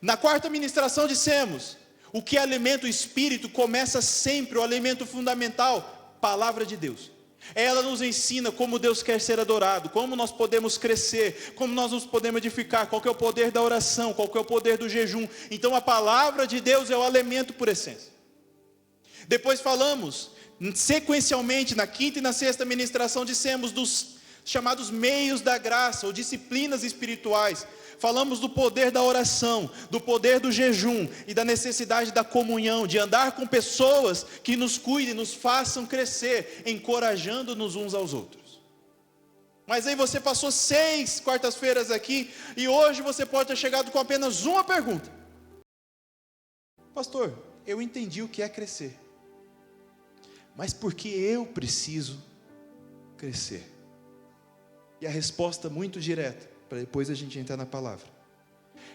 Na quarta ministração dissemos, O que alimenta o espírito começa sempre, o alimento fundamental, palavra de Deus. Ela nos ensina como Deus quer ser adorado, como nós podemos crescer, como nós nos podemos edificar, qual que é o poder da oração, qual que é o poder do jejum. Então a palavra de Deus é o alimento por essência. Depois falamos, sequencialmente, na quinta e na sexta ministração, dissemos dos chamados meios da graça, ou disciplinas espirituais. Falamos do poder da oração, do poder do jejum e da necessidade da comunhão, de andar com pessoas que nos cuidem, nos façam crescer, encorajando-nos uns aos outros. Mas aí você passou 6 quartas-feiras aqui, e hoje você pode ter chegado com apenas uma pergunta. Pastor, eu entendi o que é crescer, mas por que eu preciso crescer? E a resposta muito direta, para depois a gente entrar na palavra,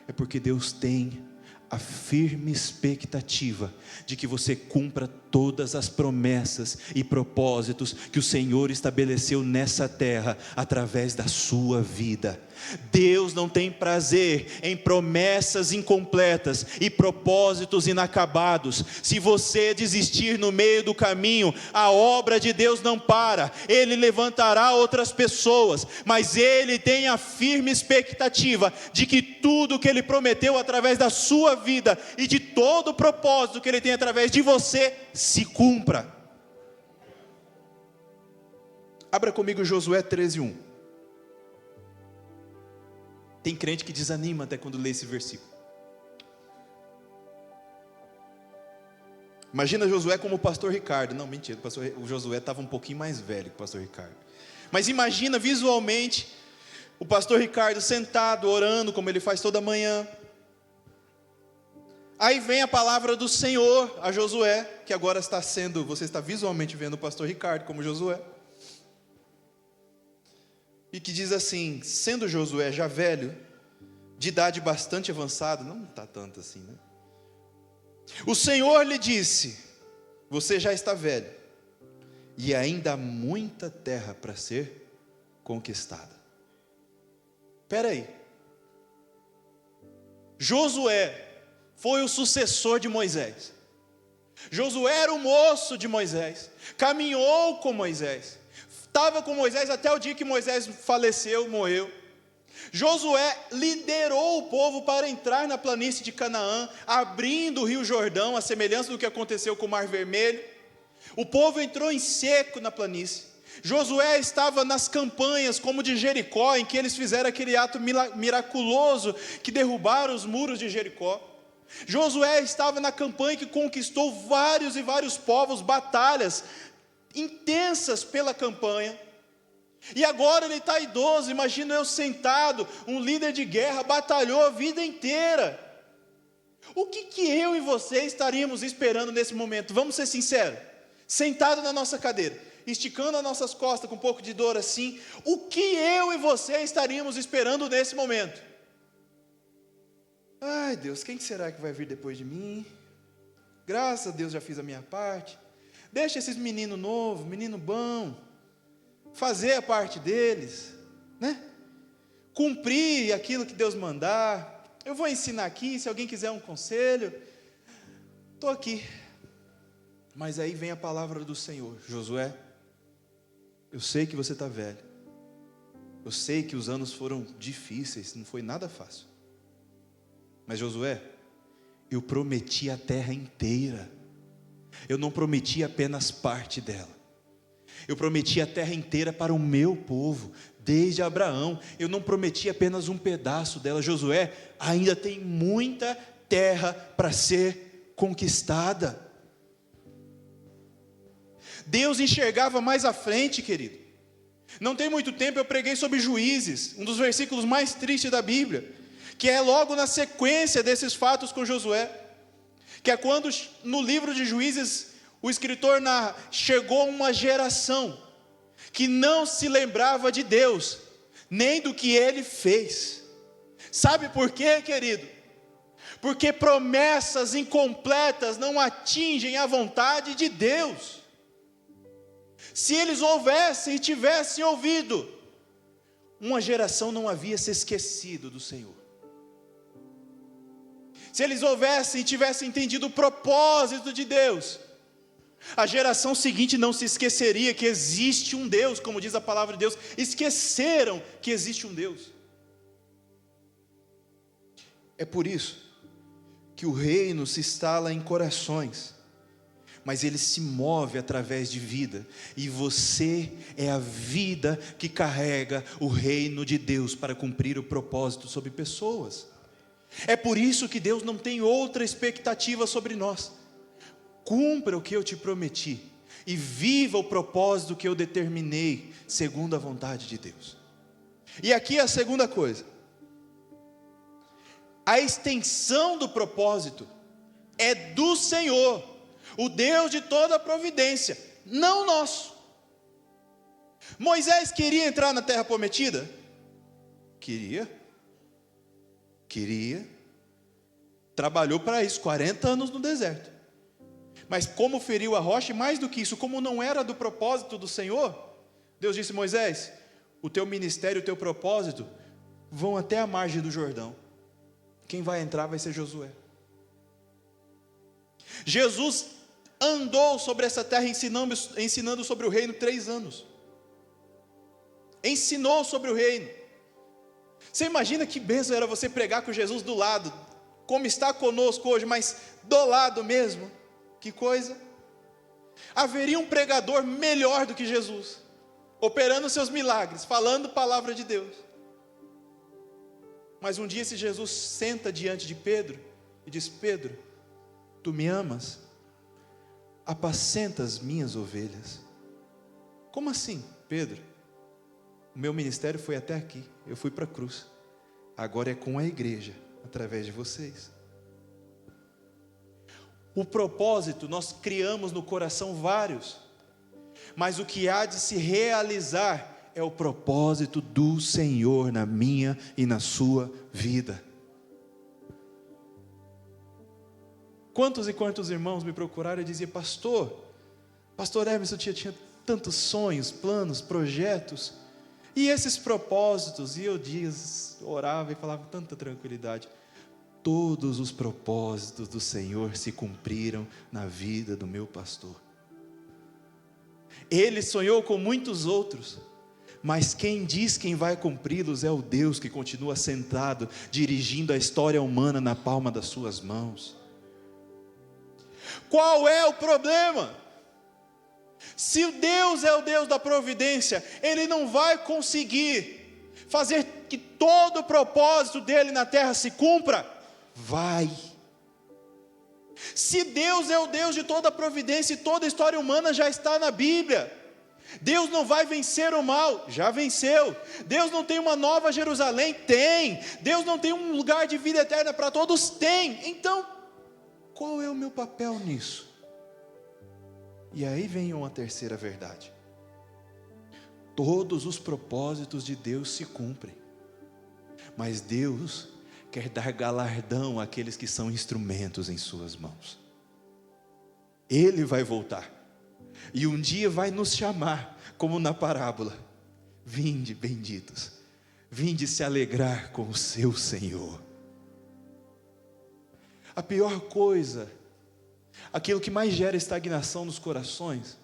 é porque Deus tem a firme expectativa de que você cumpra todas as promessas e propósitos que o Senhor estabeleceu nessa terra, através da sua vida. Deus não tem prazer em promessas incompletas e propósitos inacabados. Se você desistir no meio do caminho, a obra de Deus não para. Ele levantará outras pessoas, mas Ele tem a firme expectativa de que tudo que Ele prometeu através da sua vida e de todo o propósito que Ele tem através de você, se cumpra. Abra comigo Josué 13:1. Tem crente que desanima até quando lê esse versículo. Imagina Josué como o pastor Ricardo. Não, mentira, o Josué estava um pouquinho mais velho que o pastor Ricardo. Mas imagina visualmente o pastor Ricardo sentado, orando, como ele faz toda manhã. Aí vem a palavra do Senhor a Josué, que agora você está visualmente vendo o pastor Ricardo como Josué. E que diz assim: sendo Josué já velho, de idade bastante avançada, não está tanto assim, né? O Senhor lhe disse: você já está velho, e ainda há muita terra para ser conquistada. Espera aí, Josué foi o sucessor de Moisés. Josué era o moço de Moisés, caminhou com Moisés, estava com Moisés até o dia que Moisés faleceu, morreu. Josué liderou o povo para entrar na planície de Canaã, abrindo o rio Jordão, a semelhança do que aconteceu com o Mar Vermelho. O povo entrou em seco na planície. Josué estava nas campanhas como de Jericó, em que eles fizeram aquele ato miraculoso que derrubaram os muros de Jericó. Josué estava na campanha que conquistou vários e vários povos, batalhas intensas pela campanha. E agora ele está idoso. Imagina eu sentado, um líder de guerra, batalhou a vida inteira. O que eu e você estaríamos esperando nesse momento? Vamos ser sinceros. Sentado na nossa cadeira, esticando as nossas costas com um pouco de dor assim, o que eu e você estaríamos esperando nesse momento? Ai Deus, quem será que vai vir depois de mim? Graças a Deus já fiz a minha parte. Deixa esses meninos novos, menino bom, fazer a parte deles, né? Cumprir aquilo que Deus mandar. Eu vou ensinar aqui, se alguém quiser um conselho, estou aqui. Mas aí vem a palavra do Senhor: Josué, eu sei que você está velho, eu sei que os anos foram difíceis, não foi nada fácil, mas Josué, eu prometi a terra inteira, eu não prometi apenas parte dela, eu prometi a terra inteira para o meu povo, desde Abraão. Eu não prometi apenas um pedaço dela. Josué, ainda tem muita terra para ser conquistada. Deus enxergava mais à frente, querido. Não tem muito tempo eu preguei sobre Juízes, um dos versículos mais tristes da Bíblia, que é logo na sequência desses fatos com Josué, que é quando no livro de Juízes o escritor narra: chegou uma geração que não se lembrava de Deus, nem do que Ele fez. Sabe por quê, querido? Porque promessas incompletas não atingem a vontade de Deus. Se eles houvessem e tivessem ouvido, uma geração não havia se esquecido do Senhor. se eles houvessem e tivessem entendido o propósito de Deus, a geração seguinte não se esqueceria que existe um Deus, como diz a palavra de Deus. Esqueceram que existe um Deus. É por isso que o reino se instala em corações, mas ele se move através de vida, e você é a vida que carrega o reino de Deus para cumprir o propósito sobre pessoas. É por isso que Deus não tem outra expectativa sobre nós. Cumpra o que eu te prometi e viva o propósito que eu determinei, segundo a vontade de Deus. E aqui a segunda coisa: a extensão do propósito é do Senhor, o Deus de toda a providência, não nosso. Moisés queria entrar na terra prometida? Queria. Trabalhou para isso, 40 anos no deserto. Mas como feriu a rocha, e mais do que isso, como não era do propósito do Senhor, Deus disse: Moisés, o teu ministério, o teu propósito, vão até a margem do Jordão. Quem vai entrar vai ser Josué. Jesus andou sobre essa terra ensinando sobre o reino 3 anos. Ensinou sobre o reino. Você imagina que bênção era você pregar com Jesus do lado, como está conosco hoje, mas do lado mesmo. Que coisa! Haveria um pregador melhor do que Jesus, operando seus milagres, falando palavra de Deus. Mas um dia esse Jesus senta diante de Pedro e diz: Pedro, tu me amas? Apacenta as minhas ovelhas. Como assim, Pedro? O meu ministério foi até aqui, eu fui para a cruz. Agora é com a igreja, através de vocês. O propósito nós criamos no coração vários, mas o que há de se realizar é o propósito do Senhor na minha e na sua vida. Quantos e quantos irmãos me procuraram e diziam: Pastor Emerson tinha tantos sonhos, planos, projetos, e esses propósitos, e eu orava e falava com tanta tranquilidade: todos os propósitos do Senhor se cumpriram na vida do meu pastor. Ele sonhou com muitos outros, mas quem diz quem vai cumpri-los é o Deus que continua sentado, dirigindo a história humana na palma das suas mãos. Qual é o problema? Se Deus é o Deus da providência, Ele não vai conseguir fazer que todo o propósito dele na terra se cumpra? Vai. Se Deus é o Deus de toda a providência e toda a história humana já está na Bíblia, Deus não vai vencer o mal, já venceu. Deus não tem uma nova Jerusalém, tem. Deus não tem um lugar de vida eterna para todos, tem. Então, qual é o meu papel nisso? E aí vem uma terceira verdade: todos os propósitos de Deus se cumprem, mas Deus quer dar galardão àqueles que são instrumentos em suas mãos. Ele vai voltar, e um dia vai nos chamar, como na parábola: vinde benditos, vinde se alegrar com o seu Senhor. A pior coisa, aquilo que mais gera estagnação nos corações,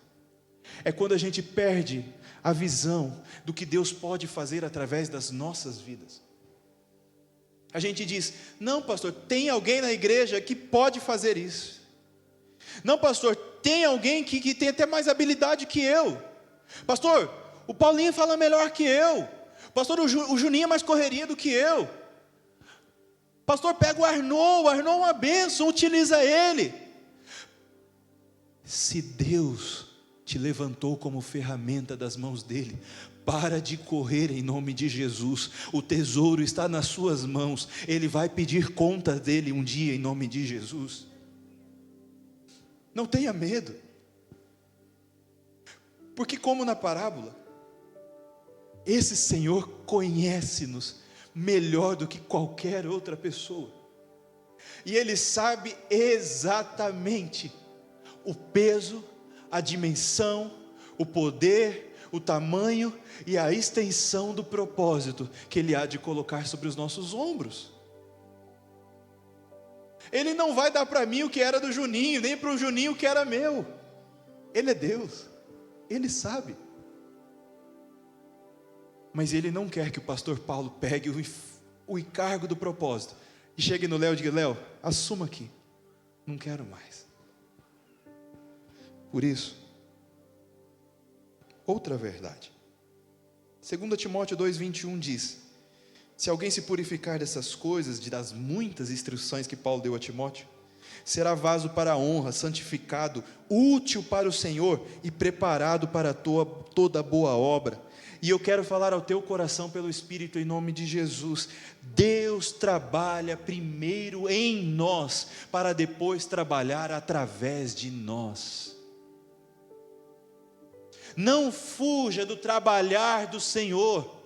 é quando a gente perde a visão do que Deus pode fazer através das nossas vidas. A gente diz: não, pastor, tem alguém na igreja que pode fazer isso. Não, pastor, tem alguém que tem até mais habilidade que eu. Pastor, o Paulinho fala melhor que eu. Pastor, o Juninho é mais correria do que eu. Pastor, pega o Arnaud é uma bênção, utiliza ele. Se Deus te levantou como ferramenta das mãos dele, para de correr em nome de Jesus. O tesouro está nas suas mãos. Ele vai pedir conta dele um dia em nome de Jesus. Não tenha medo, porque como na parábola, esse Senhor conhece-nos melhor do que qualquer outra pessoa, e Ele sabe exatamente o peso, a dimensão, o poder, o tamanho e a extensão do propósito que Ele há de colocar sobre os nossos ombros. Ele não vai dar para mim o que era do Juninho, nem para o Juninho o que era meu. Ele é Deus, Ele sabe. Mas Ele não quer que o pastor Paulo pegue o encargo do propósito e chegue no Léo e diga: Léo, assuma aqui, não quero mais. Por isso, outra verdade, 2 Timóteo 2,21 diz: se alguém se purificar dessas coisas, das muitas instruções que Paulo deu a Timóteo, será vaso para a honra, santificado, útil para o Senhor e preparado para toda boa obra. E eu quero falar ao teu coração pelo Espírito, em nome de Jesus: Deus trabalha primeiro em nós, para depois trabalhar através de nós. Não fuja do trabalhar do Senhor,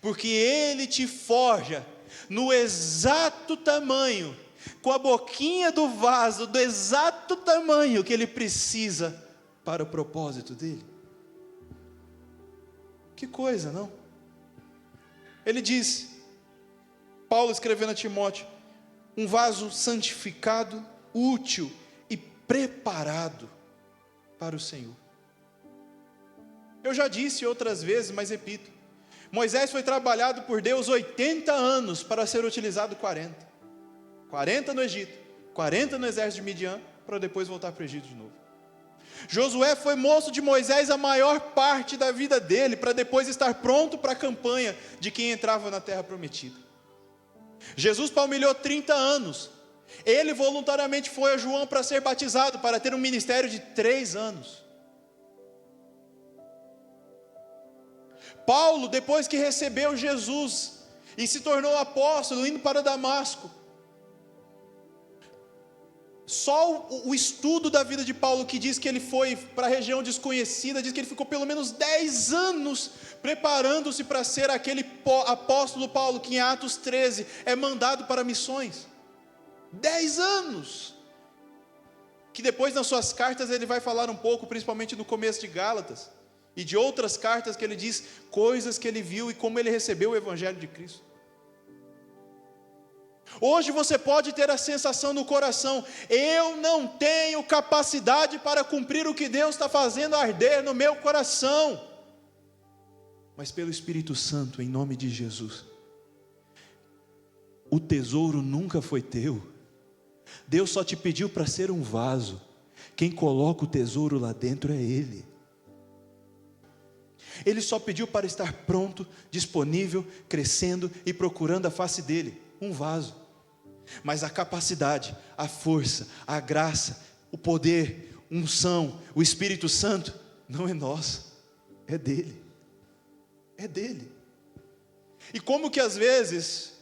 porque Ele te forja no exato tamanho, com a boquinha do vaso, do exato tamanho que Ele precisa para o propósito dEle. Que coisa, não? Ele diz, Paulo escrevendo a Timóteo, um vaso santificado, útil e preparado para o Senhor. Eu já disse outras vezes, mas repito: Moisés foi trabalhado por Deus 80 anos para ser utilizado 40. 40 no Egito, 40 no exército de Midian, para depois voltar para o Egito de novo. Josué foi moço de Moisés a maior parte da vida dele, para depois estar pronto para a campanha de quem entrava na terra prometida. Jesus palmilhou 30 anos. Ele voluntariamente foi a João para ser batizado, para ter um ministério de 3 anos. Paulo, depois que recebeu Jesus e se tornou apóstolo, indo para Damasco, só o estudo da vida de Paulo, que diz que ele foi para a região desconhecida, diz que ele ficou pelo menos 10 anos preparando-se para ser aquele apóstolo Paulo, que em Atos 13 é mandado para missões. 10 anos! Que depois nas suas cartas ele vai falar um pouco, principalmente no começo de Gálatas, e de outras cartas que ele diz coisas que ele viu e como ele recebeu o Evangelho de Cristo. Hoje você pode ter a sensação no coração: eu não tenho capacidade para cumprir o que Deus está fazendo arder no meu coração. Mas pelo Espírito Santo, em nome de Jesus, o tesouro nunca foi teu. Deus só te pediu para ser um vaso. Quem coloca o tesouro lá dentro é Ele. Ele só pediu para estar pronto, disponível, crescendo e procurando a face dele, um vaso. Mas a capacidade, a força, a graça, o poder, unção, o Espírito Santo, não é nossa, é dele. É dele. E como que às vezes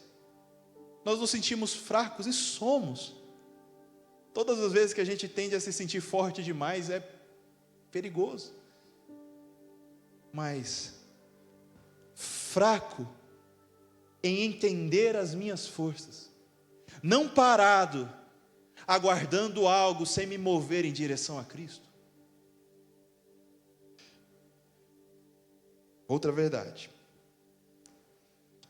nós nos sentimos fracos, e somos. Todas as vezes que a gente tende a se sentir forte demais, é perigoso. Mas fraco em entender as minhas forças, não parado, aguardando algo sem me mover em direção a Cristo. Outra verdade: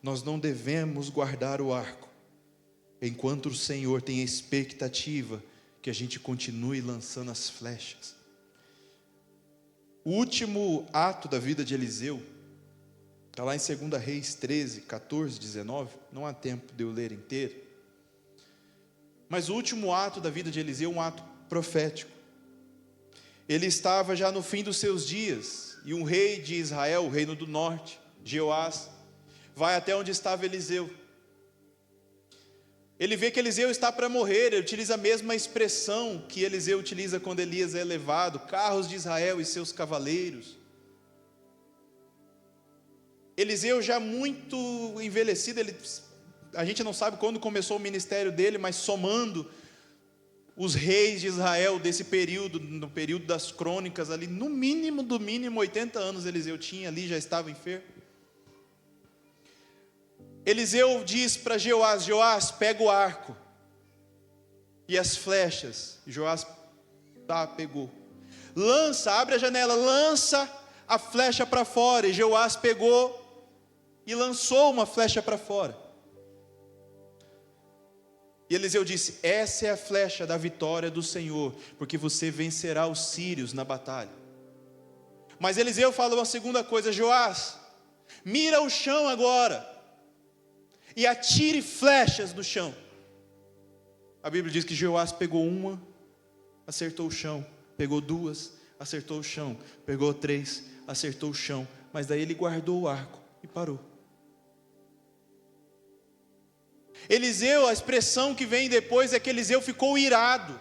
nós não devemos guardar o arco, enquanto o Senhor tem a expectativa que a gente continue lançando as flechas. O último ato da vida de Eliseu está lá em 2 Reis 13, 14, 19. Não há tempo de eu ler inteiro. Mas o último ato da vida de Eliseu é um ato profético. Ele estava já no fim dos seus dias, e um rei de Israel, o reino do norte, Jeoás, vai até onde estava Eliseu. Ele vê que Eliseu está para morrer. Ele utiliza a mesma expressão que Eliseu utiliza quando Elias é levado: carros de Israel e seus cavaleiros. Eliseu já muito envelhecido, a gente não sabe quando começou o ministério dele, mas somando os reis de Israel desse período, no período das crônicas ali, no mínimo, do mínimo, 80 anos Eliseu tinha ali, já estava enfermo. Eliseu diz para Jeoás: Jeoás, pega o arco e as flechas. Jeoás pegou. Lança, abre a janela, lança a flecha para fora. E Jeoás pegou e lançou uma flecha para fora. E Eliseu disse: essa é a flecha da vitória do Senhor, porque você vencerá os sírios na batalha. Mas Eliseu falou uma segunda coisa: Joás, mira o chão agora, e atire flechas no chão. A Bíblia diz que Joás pegou uma, acertou o chão, pegou duas, acertou o chão, pegou três, acertou o chão, mas daí ele guardou o arco e parou. Eliseu, a expressão que vem depois é que Eliseu ficou irado.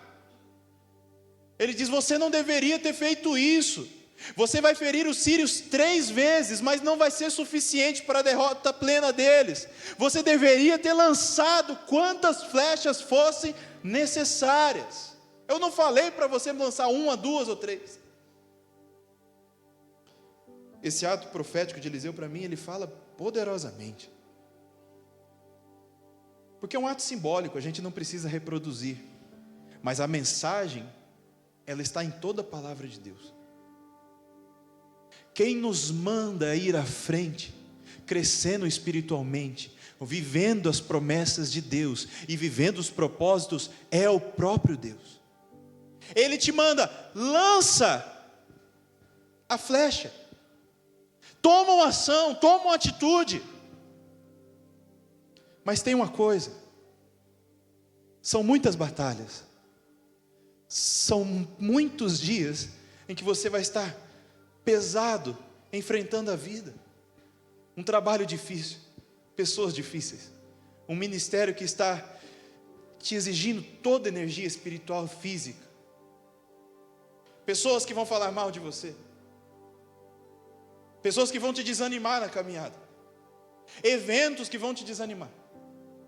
Ele diz: você não deveria ter feito isso. Você vai ferir os sírios 3 vezes, mas não vai ser suficiente para a derrota plena deles. Você deveria ter lançado quantas flechas fossem necessárias. Eu não falei para você lançar 1, 2 ou 3. Esse ato profético de Eliseu, para mim, ele fala poderosamente. Porque é um ato simbólico, a gente não precisa reproduzir. Mas a mensagem, ela está em toda a palavra de Deus. Quem nos manda ir à frente, crescendo espiritualmente, vivendo as promessas de Deus e vivendo os propósitos, é o próprio Deus. Ele te manda: lança a flecha, toma uma ação, toma uma atitude. Mas tem uma coisa: são muitas batalhas, são muitos dias em que você vai estar pesado, enfrentando a vida, um trabalho difícil, pessoas difíceis, um ministério que está te exigindo toda a energia espiritual e física, pessoas que vão falar mal de você, pessoas que vão te desanimar na caminhada, eventos que vão te desanimar.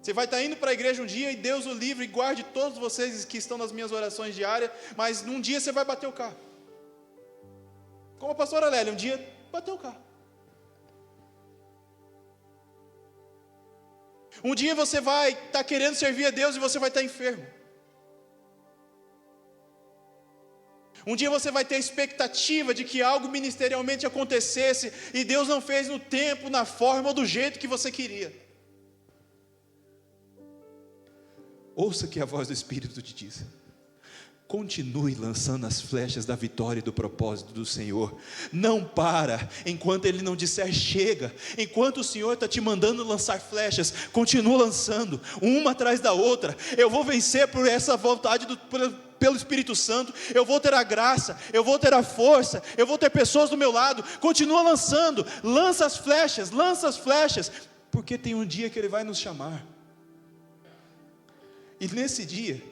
Você vai estar indo para a igreja um dia, e Deus o livre e guarde todos vocês que estão nas minhas orações diárias, mas num dia você vai bater o carro. Como a pastora Lélia, um dia bateu o carro. Um dia você vai estar querendo servir a Deus e você vai estar enfermo. Um dia você vai ter a expectativa de que algo ministerialmente acontecesse e Deus não fez no tempo, na forma ou do jeito que você queria. Ouça que a voz do Espírito te diz: continue lançando as flechas da vitória e do propósito do Senhor. Não para enquanto Ele não disser chega. Enquanto o Senhor está te mandando lançar flechas, continua lançando, uma atrás da outra. Eu vou vencer por essa vontade pelo Espírito Santo. Eu vou ter a graça, eu vou ter a força, eu vou ter pessoas do meu lado. Continua lançando, lança as flechas, porque tem um dia que Ele vai nos chamar. E nesse dia,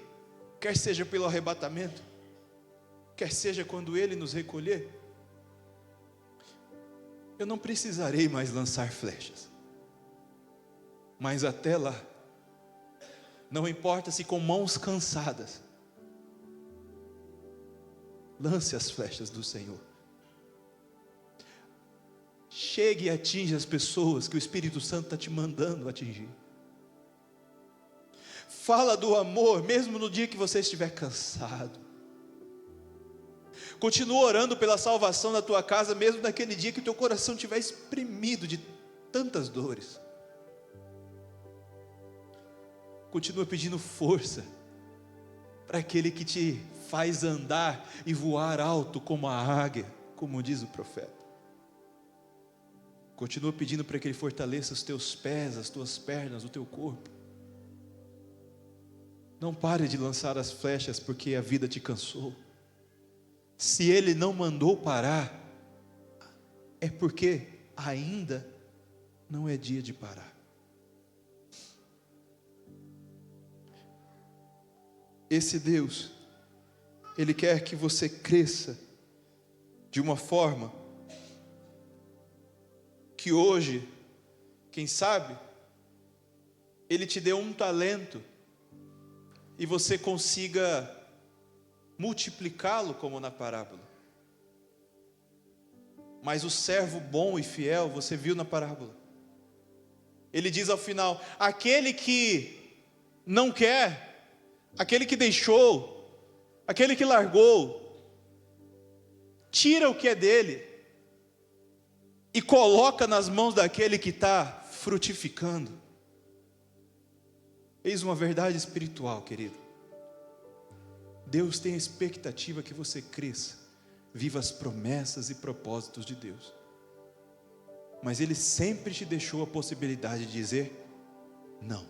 quer seja pelo arrebatamento, quer seja quando Ele nos recolher, eu não precisarei mais lançar flechas. Mas até lá, não importa se com mãos cansadas, lance as flechas do Senhor. Chegue e atinja as pessoas que o Espírito Santo está te mandando atingir. Fala do amor, mesmo no dia que você estiver cansado. Continua orando pela salvação da tua casa, mesmo naquele dia que o teu coração estiver espremido de tantas dores. Continua pedindo força para aquele que te faz andar e voar alto como a águia, como diz o profeta. Continua pedindo para que Ele fortaleça os teus pés, as tuas pernas, o teu corpo. Não pare de lançar as flechas porque a vida te cansou. Se Ele não mandou parar, é porque ainda não é dia de parar. Esse Deus, Ele quer que você cresça de uma forma que hoje, quem sabe, Ele te deu um talento e você consiga multiplicá-lo como na parábola. Mas o servo bom e fiel, você viu na parábola. Ele diz ao final: aquele que não quer, aquele que deixou, aquele que largou, tira o que é dele e coloca nas mãos daquele que está frutificando. Eis uma verdade espiritual, querido. Deus tem a expectativa que você cresça, viva as promessas e propósitos de Deus. Mas Ele sempre te deixou a possibilidade de dizer não.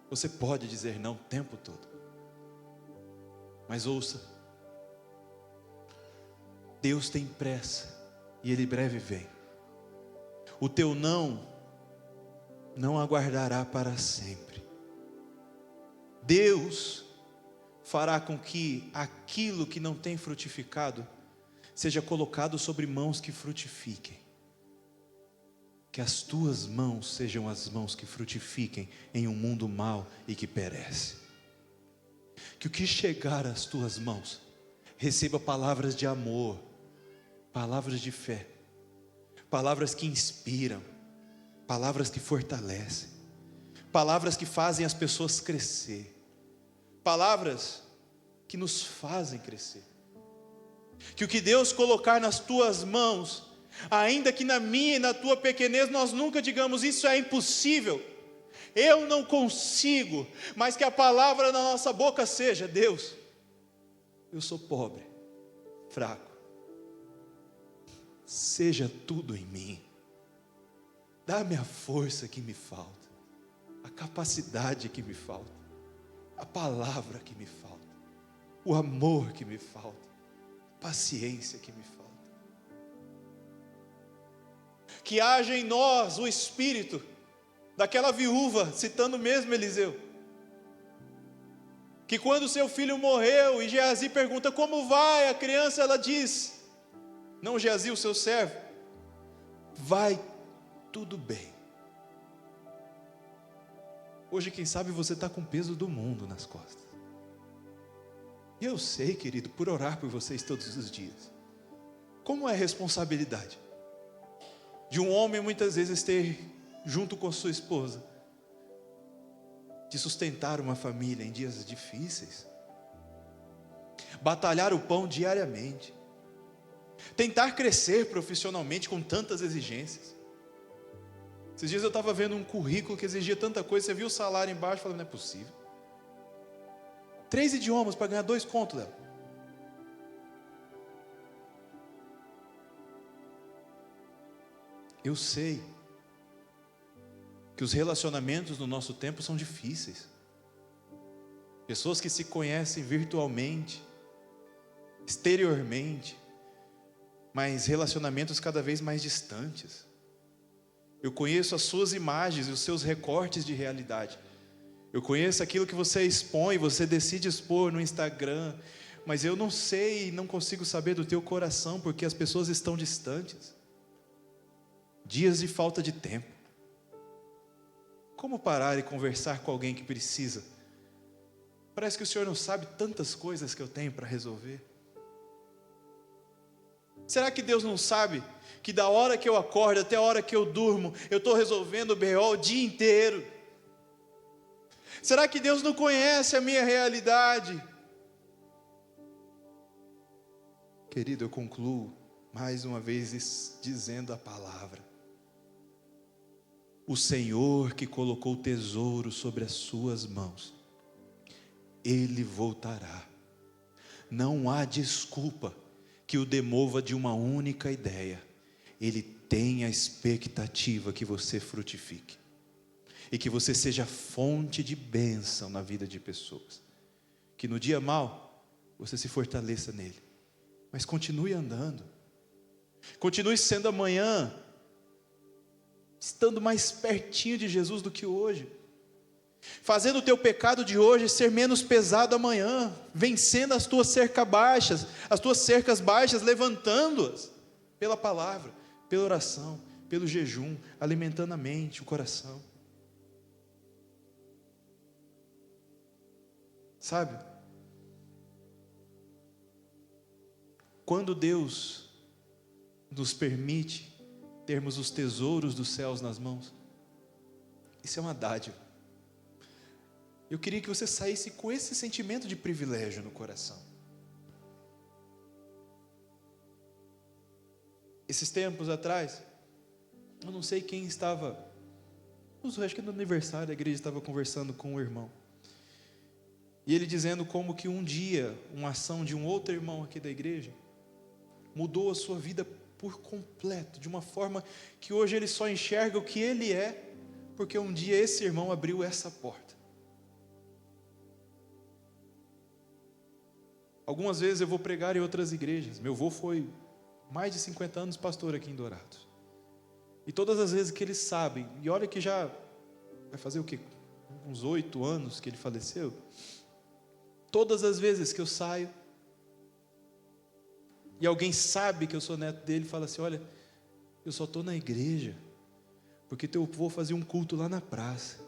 Você pode dizer não o tempo todo. Mas ouça, Deus tem pressa e Ele breve vem. O teu não aguardará para sempre. Deus fará com que aquilo que não tem frutificado seja colocado sobre mãos que frutifiquem. Que as tuas mãos sejam as mãos que frutifiquem em um mundo mau e que perece. Que o que chegar às tuas mãos receba palavras de amor, palavras de fé, palavras que inspiram, palavras que fortalecem, palavras que fazem as pessoas crescer, palavras que nos fazem crescer. Que o que Deus colocar nas tuas mãos, ainda que na minha e na tua pequenez nós nunca digamos isso é impossível, eu não consigo, mas que a palavra na nossa boca seja: Deus, eu sou pobre, fraco, seja tudo em mim, dá-me a força que me falta, a capacidade que me falta, a palavra que me falta, o amor que me falta, a paciência que me falta. Que haja em nós o espírito daquela viúva, citando mesmo Eliseu, que quando seu filho morreu e Geazi pergunta como vai a criança, ela diz, não Geazi o seu servo, vai tudo bem. Hoje quem sabe você está com o peso do mundo nas costas, e eu sei, querido, por orar por vocês todos os dias, como é a responsabilidade de um homem muitas vezes ter, junto com sua esposa, de sustentar uma família em dias difíceis, batalhar o pão diariamente, tentar crescer profissionalmente com tantas exigências. Esses dias eu estava vendo um currículo que exigia tanta coisa, você viu o salário embaixo, falando, não é possível. 3 idiomas para ganhar 2 contos, Léo. Eu sei que os relacionamentos no nosso tempo são difíceis. Pessoas que se conhecem virtualmente, exteriormente, mas relacionamentos cada vez mais distantes. Eu conheço as suas imagens e os seus recortes de realidade. Eu conheço aquilo que você expõe, você decide expor no Instagram, mas eu não sei e não consigo saber do teu coração, porque as pessoas estão distantes. Dias de falta de tempo. Como parar e conversar com alguém que precisa? Parece que o Senhor não sabe tantas coisas que eu tenho para resolver. Será que Deus não sabe que da hora que eu acordo até a hora que eu durmo, eu estou resolvendo o BO o dia inteiro? Será que Deus não conhece a minha realidade? Querido, eu concluo mais uma vez dizendo a palavra. O Senhor que colocou o tesouro sobre as suas mãos, Ele voltará. Não há desculpa que o demova de uma única ideia. Ele tem a expectativa que você frutifique e que você seja fonte de bênção na vida de pessoas. Que no dia mau você se fortaleça nele, mas continue andando, continue sendo amanhã, estando mais pertinho de Jesus do que hoje, fazendo o teu pecado de hoje ser menos pesado amanhã, vencendo as tuas cercas baixas, levantando-as pela palavra, pela oração, pelo jejum, alimentando a mente, o coração. Sabe? Quando Deus nos permite termos os tesouros dos céus nas mãos, isso é uma dádiva. Eu queria que você saísse com esse sentimento de privilégio no coração. Esses tempos atrás, eu não sei quem estava acho que no aniversário a igreja estava conversando com o irmão. E ele dizendo como que um dia, uma ação de um outro irmão aqui da igreja, mudou a sua vida por completo, de uma forma que hoje ele só enxerga o que ele é, porque um dia esse irmão abriu essa porta. Algumas vezes eu vou pregar em outras igrejas. Meu avô foi mais de 50 anos pastor aqui em Dourados. E todas as vezes que eles sabem, e olha que já vai fazer o quê? Uns 8 anos que ele faleceu. Todas as vezes que eu saio, e alguém sabe que eu sou neto dele, fala assim: olha, eu só estou na igreja, porque teu avô fazia um culto lá na praça.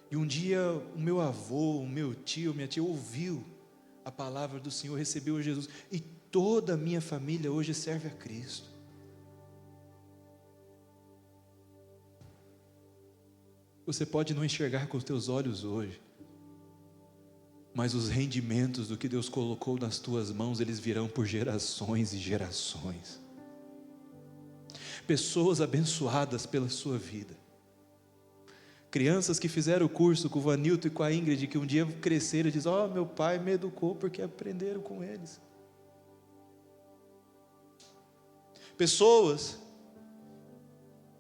E um dia o meu avô, o meu tio, minha tia ouviu a palavra do Senhor, recebeu Jesus. E toda a minha família hoje serve a Cristo. Você pode não enxergar com os teus olhos hoje, mas os rendimentos do que Deus colocou nas tuas mãos, eles virão por gerações e gerações. Pessoas abençoadas pela sua vida. Crianças que fizeram o curso com o Vanilton e com a Ingrid, que um dia cresceram e dizem: ó, meu pai me educou porque aprenderam com eles. Pessoas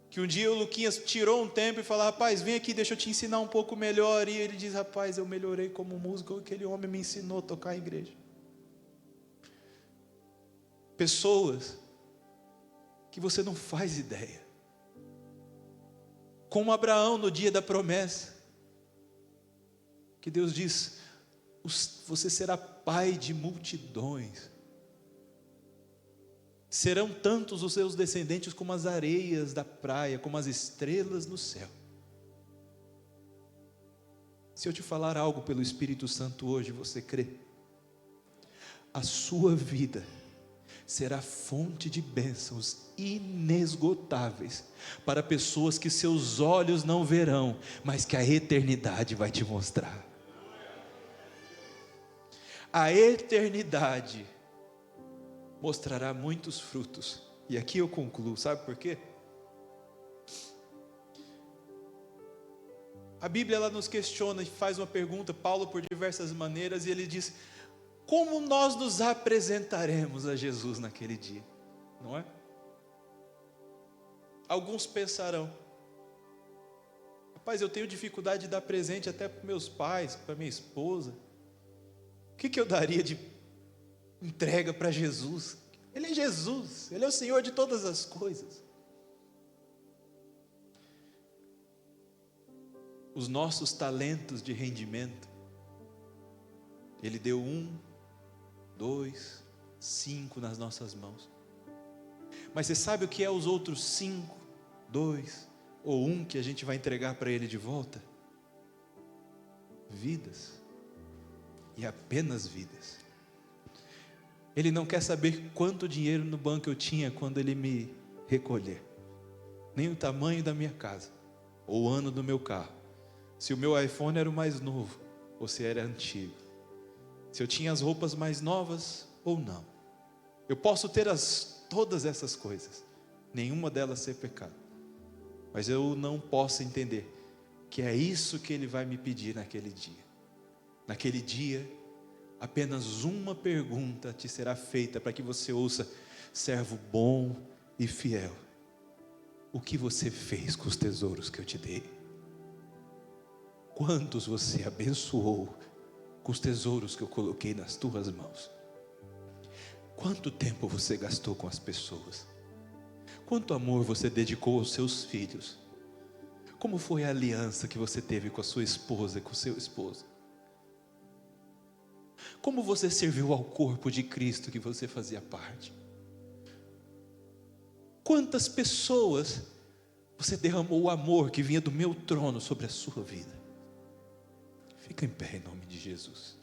que um dia o Luquinhas tirou um tempo e falou: rapaz, vem aqui, deixa eu te ensinar um pouco melhor. E ele diz: rapaz, eu melhorei como músico, aquele homem me ensinou a tocar a igreja. Pessoas que você não faz ideia, como Abraão no dia da promessa, que Deus diz: você será pai de multidões. Serão tantos os seus descendentes como as areias da praia, como as estrelas no céu. Se eu te falar algo pelo Espírito Santo hoje, você crê? A sua vida será fonte de bênçãos inesgotáveis para pessoas que seus olhos não verão, mas que a eternidade vai te mostrar. A eternidade mostrará muitos frutos. E aqui eu concluo, sabe por quê? A Bíblia, ela nos questiona e faz uma pergunta, Paulo por diversas maneiras, e ele diz: como nós nos apresentaremos a Jesus naquele dia? Não é? Alguns pensarão: rapaz, eu tenho dificuldade de dar presente até para meus pais, para minha esposa. O que eu daria de entrega para Jesus? Ele é Jesus, Ele é o Senhor de todas as coisas. Os nossos talentos de rendimento, Ele deu 1, 2, 5 nas nossas mãos. Mas você sabe o que é os outros 5, 2 ou 1 que a gente vai entregar para Ele de volta? Vidas. E apenas vidas. Ele não quer saber quanto dinheiro no banco eu tinha quando Ele me recolher, nem o tamanho da minha casa, ou o ano do meu carro, se o meu iPhone era o mais novo, ou se era antigo, se eu tinha as roupas mais novas ou não. Eu posso ter todas essas coisas, nenhuma delas ser pecado, mas eu não posso entender que é isso que Ele vai me pedir naquele dia. Naquele dia, apenas uma pergunta te será feita para que você ouça: servo bom e fiel, o que você fez com os tesouros que eu te dei? Quantos você abençoou com os tesouros que eu coloquei nas tuas mãos? Quanto tempo você gastou com as pessoas? Quanto amor você dedicou aos seus filhos? Como foi a aliança que você teve com a sua esposa e com o seu esposo? Como você serviu ao corpo de Cristo que você fazia parte? Quantas pessoas você derramou o amor que vinha do meu trono sobre a sua vida? Fica em pé em nome de Jesus.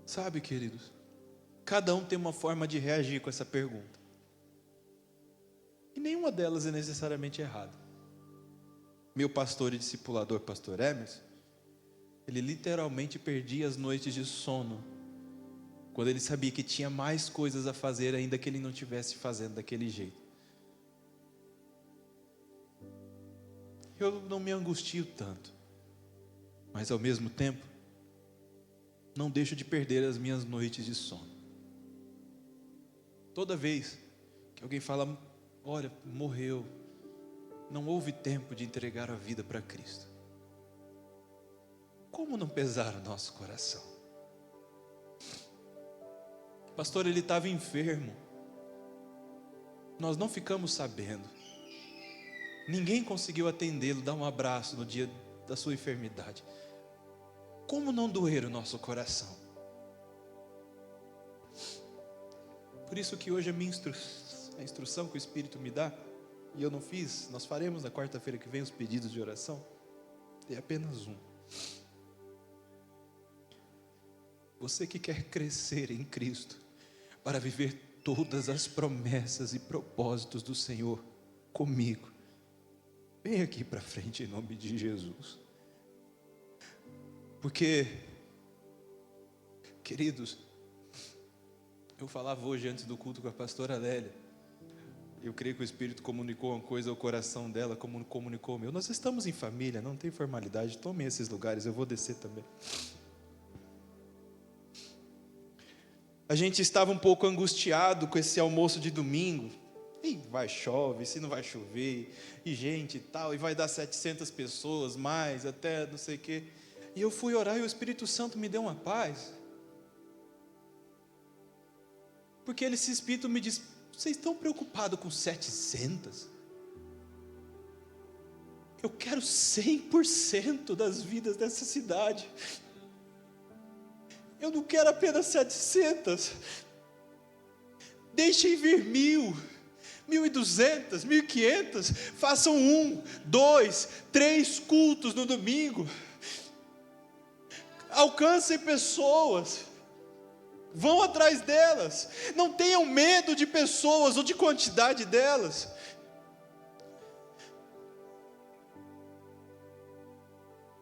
Sabe, queridos, cada um tem uma forma de reagir com essa pergunta. E nenhuma delas é necessariamente errada. Meu pastor e discipulador, pastor Emerson, Ele literalmente perdia as noites de sono, quando ele sabia que tinha mais coisas a fazer, ainda que ele não estivesse fazendo daquele jeito. Eu não me angustio tanto, mas ao mesmo tempo, não deixo de perder as minhas noites de sono. Toda vez que alguém fala, olha, morreu, não houve tempo de entregar a vida para Cristo, como não pesar o nosso coração? Pastor, ele estava enfermo, nós não ficamos sabendo, ninguém conseguiu atendê-lo, dar um abraço no dia da sua enfermidade. Como não doer o nosso coração? Por isso que hoje a instrução que o Espírito me dá, e eu não fiz, nós faremos na quarta-feira que vem os pedidos de oração, é apenas um. Você que quer crescer em Cristo, para viver todas as promessas e propósitos do Senhor comigo, vem aqui para frente em nome de Jesus. Porque, queridos, eu falava hoje antes do culto com a pastora Lélia, eu creio que o Espírito comunicou uma coisa ao coração dela, como comunicou o meu. Nós estamos em família, não tem formalidade, tomem esses lugares, eu vou descer também. A gente estava um pouco angustiado com esse almoço de domingo. E vai chove, se não vai chover, e gente e tal, e vai dar 700 pessoas, mais, até não sei o quê. E eu fui orar e o Espírito Santo me deu uma paz. Porque esse Espírito me disse, vocês estão preocupados com 700? Eu quero 100% das vidas dessa cidade. Eu não quero apenas 700. Deixem vir 1.000, 1.200, 1.500. Façam 1, 2, 3 cultos no domingo. Alcancem pessoas, vão atrás delas, não tenham medo de pessoas ou de quantidade delas.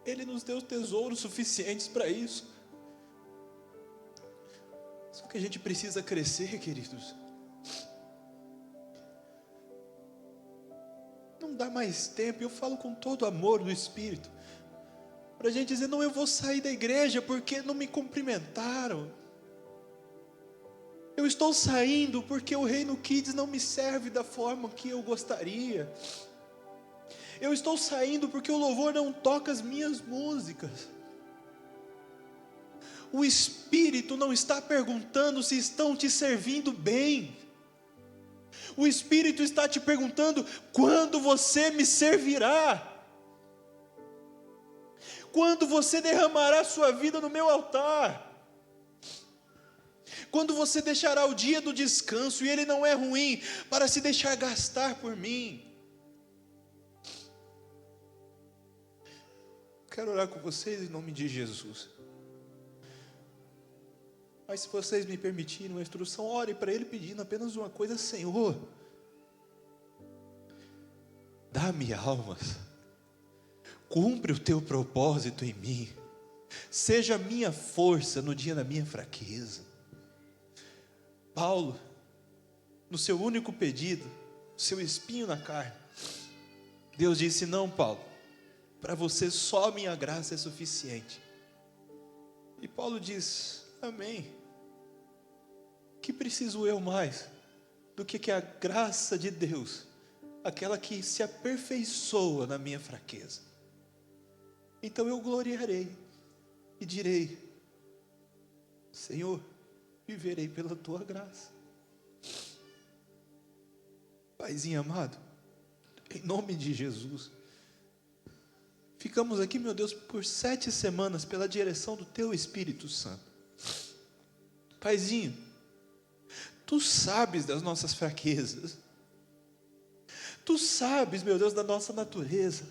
Ele nos deu tesouros suficientes para isso. Só que a gente precisa crescer, queridos. Não dá mais tempo, eu falo com todo o amor do Espírito, para a gente dizer, não, eu vou sair da igreja porque não me cumprimentaram. Eu estou saindo porque o Reino Kids não me serve da forma que eu gostaria. Eu estou saindo porque o louvor não toca as minhas músicas. O Espírito não está perguntando se estão te servindo bem. O Espírito está te perguntando, quando você me servirá? Quando você derramará sua vida no meu altar? Quando você deixará o dia do descanso, e ele não é ruim, para se deixar gastar por mim? Quero orar com vocês em nome de Jesus. Mas se vocês me permitirem uma instrução, ore para ele pedindo apenas uma coisa, Senhor, dá-me almas. Cumpre o teu propósito em mim. Seja a minha força no dia da minha fraqueza. Paulo, no seu único pedido, seu espinho na carne, Deus disse, não, Paulo, para você só minha graça é suficiente. E Paulo diz, amém. Que preciso eu mais do que a graça de Deus, aquela que se aperfeiçoa na minha fraqueza. Então eu gloriarei e direi, Senhor, viverei pela tua graça. Paizinho amado, em nome de Jesus, ficamos aqui, meu Deus, por 7 semanas pela direção do teu Espírito Santo. Paizinho, tu sabes das nossas fraquezas, tu sabes, meu Deus, da nossa natureza,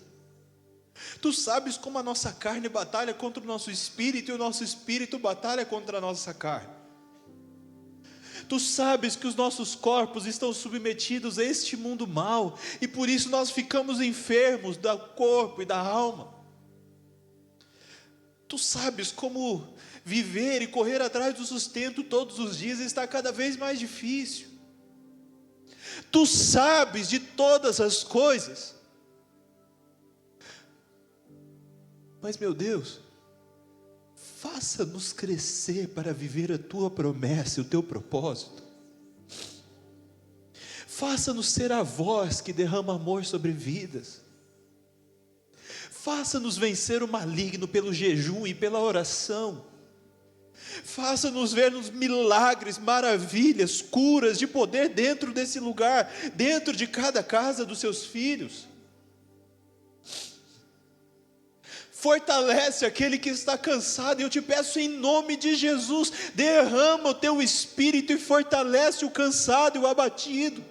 tu sabes como a nossa carne batalha contra o nosso espírito e o nosso espírito batalha contra a nossa carne. Tu sabes que os nossos corpos estão submetidos a este mundo mau e por isso nós ficamos enfermos do corpo e da alma. Tu sabes como viver e correr atrás do sustento todos os dias está cada vez mais difícil. Tu sabes de todas as coisas. Mas, meu Deus, faça-nos crescer para viver a Tua promessa e o Teu propósito. Faça-nos ser a voz que derrama amor sobre vidas. Faça-nos vencer o maligno pelo jejum e pela oração. Faça-nos ver nos milagres, maravilhas, curas de poder dentro desse lugar, dentro de cada casa dos seus filhos. Fortalece aquele que está cansado, e eu te peço em nome de Jesus, derrama o teu espírito e fortalece o cansado e o abatido.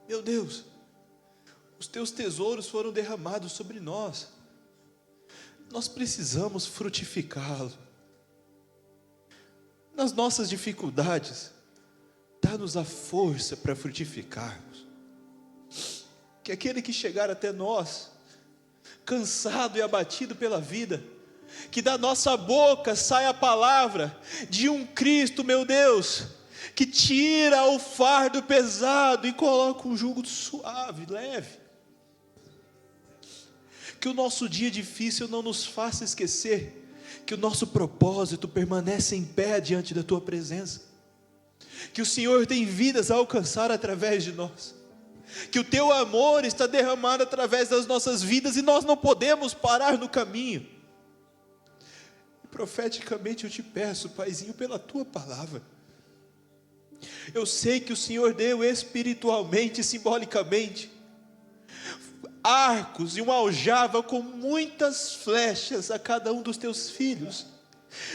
Meu Deus, os teus tesouros foram derramados sobre nós, nós precisamos frutificá-lo. Nas nossas dificuldades, dá-nos a força para frutificarmos. Que aquele que chegar até nós, cansado e abatido pela vida, que da nossa boca saia a palavra de um Cristo, meu Deus, que tira o fardo pesado e coloca um jugo suave, leve. Que o nosso dia difícil não nos faça esquecer que o nosso propósito permanece em pé diante da Tua presença, que o Senhor tem vidas a alcançar através de nós, que o Teu amor está derramado através das nossas vidas e nós não podemos parar no caminho. E profeticamente eu te peço, Paizinho, pela Tua palavra, eu sei que o Senhor deu espiritualmente e simbolicamente arcos e uma aljava com muitas flechas a cada um dos teus filhos,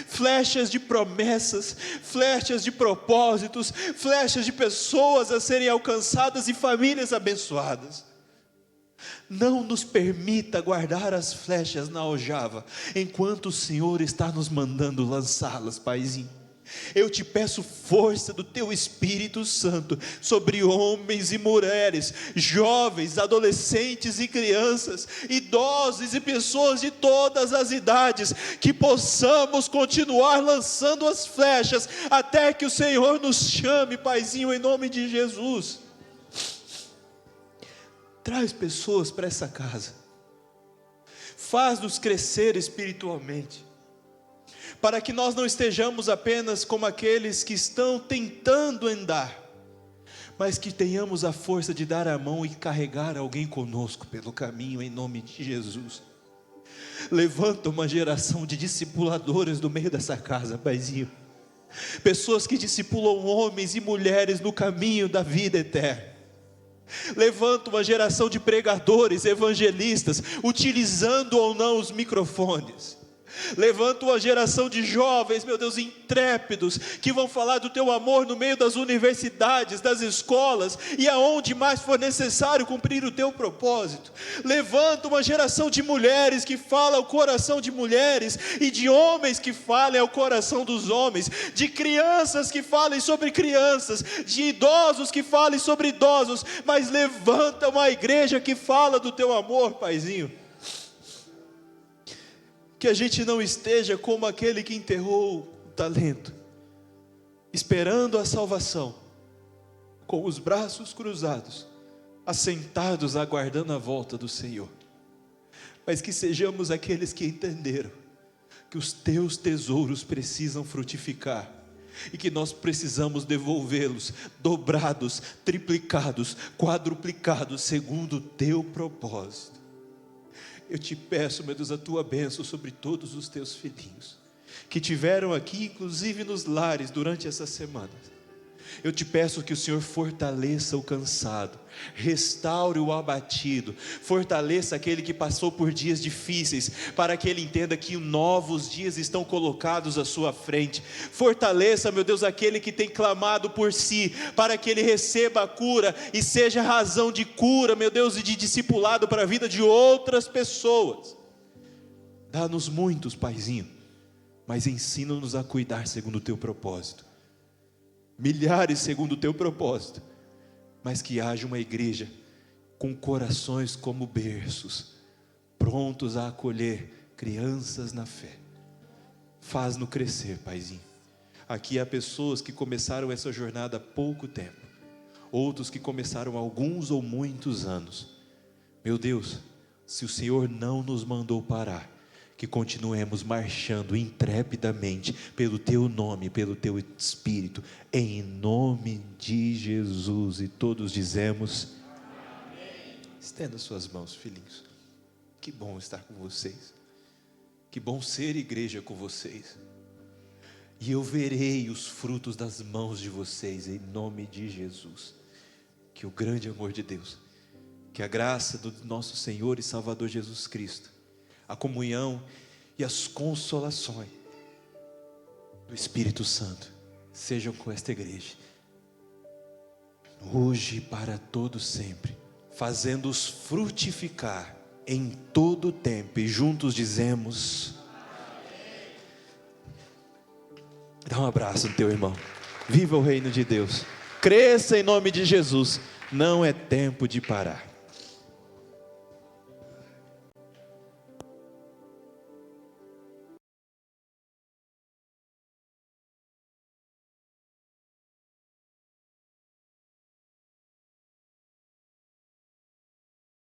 flechas de promessas, flechas de propósitos, flechas de pessoas a serem alcançadas e famílias abençoadas. Não nos permita guardar as flechas na aljava, enquanto o Senhor está nos mandando lançá-las, Paizinho. Eu te peço força do Teu Espírito Santo sobre homens e mulheres, jovens, adolescentes e crianças, idosos e pessoas de todas as idades, que possamos continuar lançando as flechas até que o Senhor nos chame, Paizinho, em nome de Jesus. Traz pessoas para essa casa, faz-nos crescer espiritualmente, para que nós não estejamos apenas como aqueles que estão tentando andar, mas que tenhamos a força de dar a mão e carregar alguém conosco pelo caminho, em nome de Jesus. Levanta uma geração de discipuladores no meio dessa casa, Paizinho, pessoas que discipulam homens e mulheres no caminho da vida eterna. Levanta uma geração de pregadores, evangelistas, utilizando ou não os microfones. Levanta uma geração de jovens, meu Deus, intrépidos, que vão falar do Teu amor no meio das universidades, das escolas e aonde mais for necessário cumprir o Teu propósito. Levanta uma geração de mulheres que fala ao coração de mulheres, e de homens que falem ao coração dos homens, de crianças que falem sobre crianças, de idosos que falem sobre idosos, mas levanta uma igreja que fala do Teu amor, Paizinho. Que a gente não esteja como aquele que enterrou o talento, esperando a salvação, com os braços cruzados, assentados aguardando a volta do Senhor, mas que sejamos aqueles que entenderam que os Teus tesouros precisam frutificar, e que nós precisamos devolvê-los dobrados, triplicados, quadruplicados, segundo o Teu propósito. Eu te peço, meu Deus, a Tua bênção sobre todos os Teus filhinhos, que tiveram aqui, inclusive nos lares, durante essa semana. Eu te peço que o Senhor fortaleça o cansado, restaure o abatido, fortaleça aquele que passou por dias difíceis, para que ele entenda que novos dias estão colocados à sua frente. Fortaleça, meu Deus, aquele que tem clamado por si, para que ele receba a cura e seja razão de cura, meu Deus, e de discipulado para a vida de outras pessoas. Dá-nos muitos, Paizinho, mas ensina-nos a cuidar segundo o Teu propósito. Milhares segundo o Teu propósito, mas que haja uma igreja com corações como berços, prontos a acolher crianças na fé. Faz-nos crescer, Paizinho. Aqui há pessoas que começaram essa jornada há pouco tempo, outros que começaram há alguns ou muitos anos. Meu Deus, se o Senhor não nos mandou parar, que continuemos marchando intrepidamente pelo Teu nome, pelo Teu Espírito, em nome de Jesus. E todos dizemos amém. Estenda suas mãos, filhinhos. Que bom estar com vocês, que bom ser igreja com vocês, e eu verei os frutos das mãos de vocês, em nome de Jesus. Que o grande amor de Deus, que a graça do nosso Senhor e Salvador Jesus Cristo, a comunhão e as consolações do Espírito Santo sejam com esta igreja, hoje e para todo sempre, fazendo-os frutificar em todo o tempo, e juntos dizemos amém. Dá um abraço no teu irmão. Viva o reino de Deus, cresça em nome de Jesus, não é tempo de parar.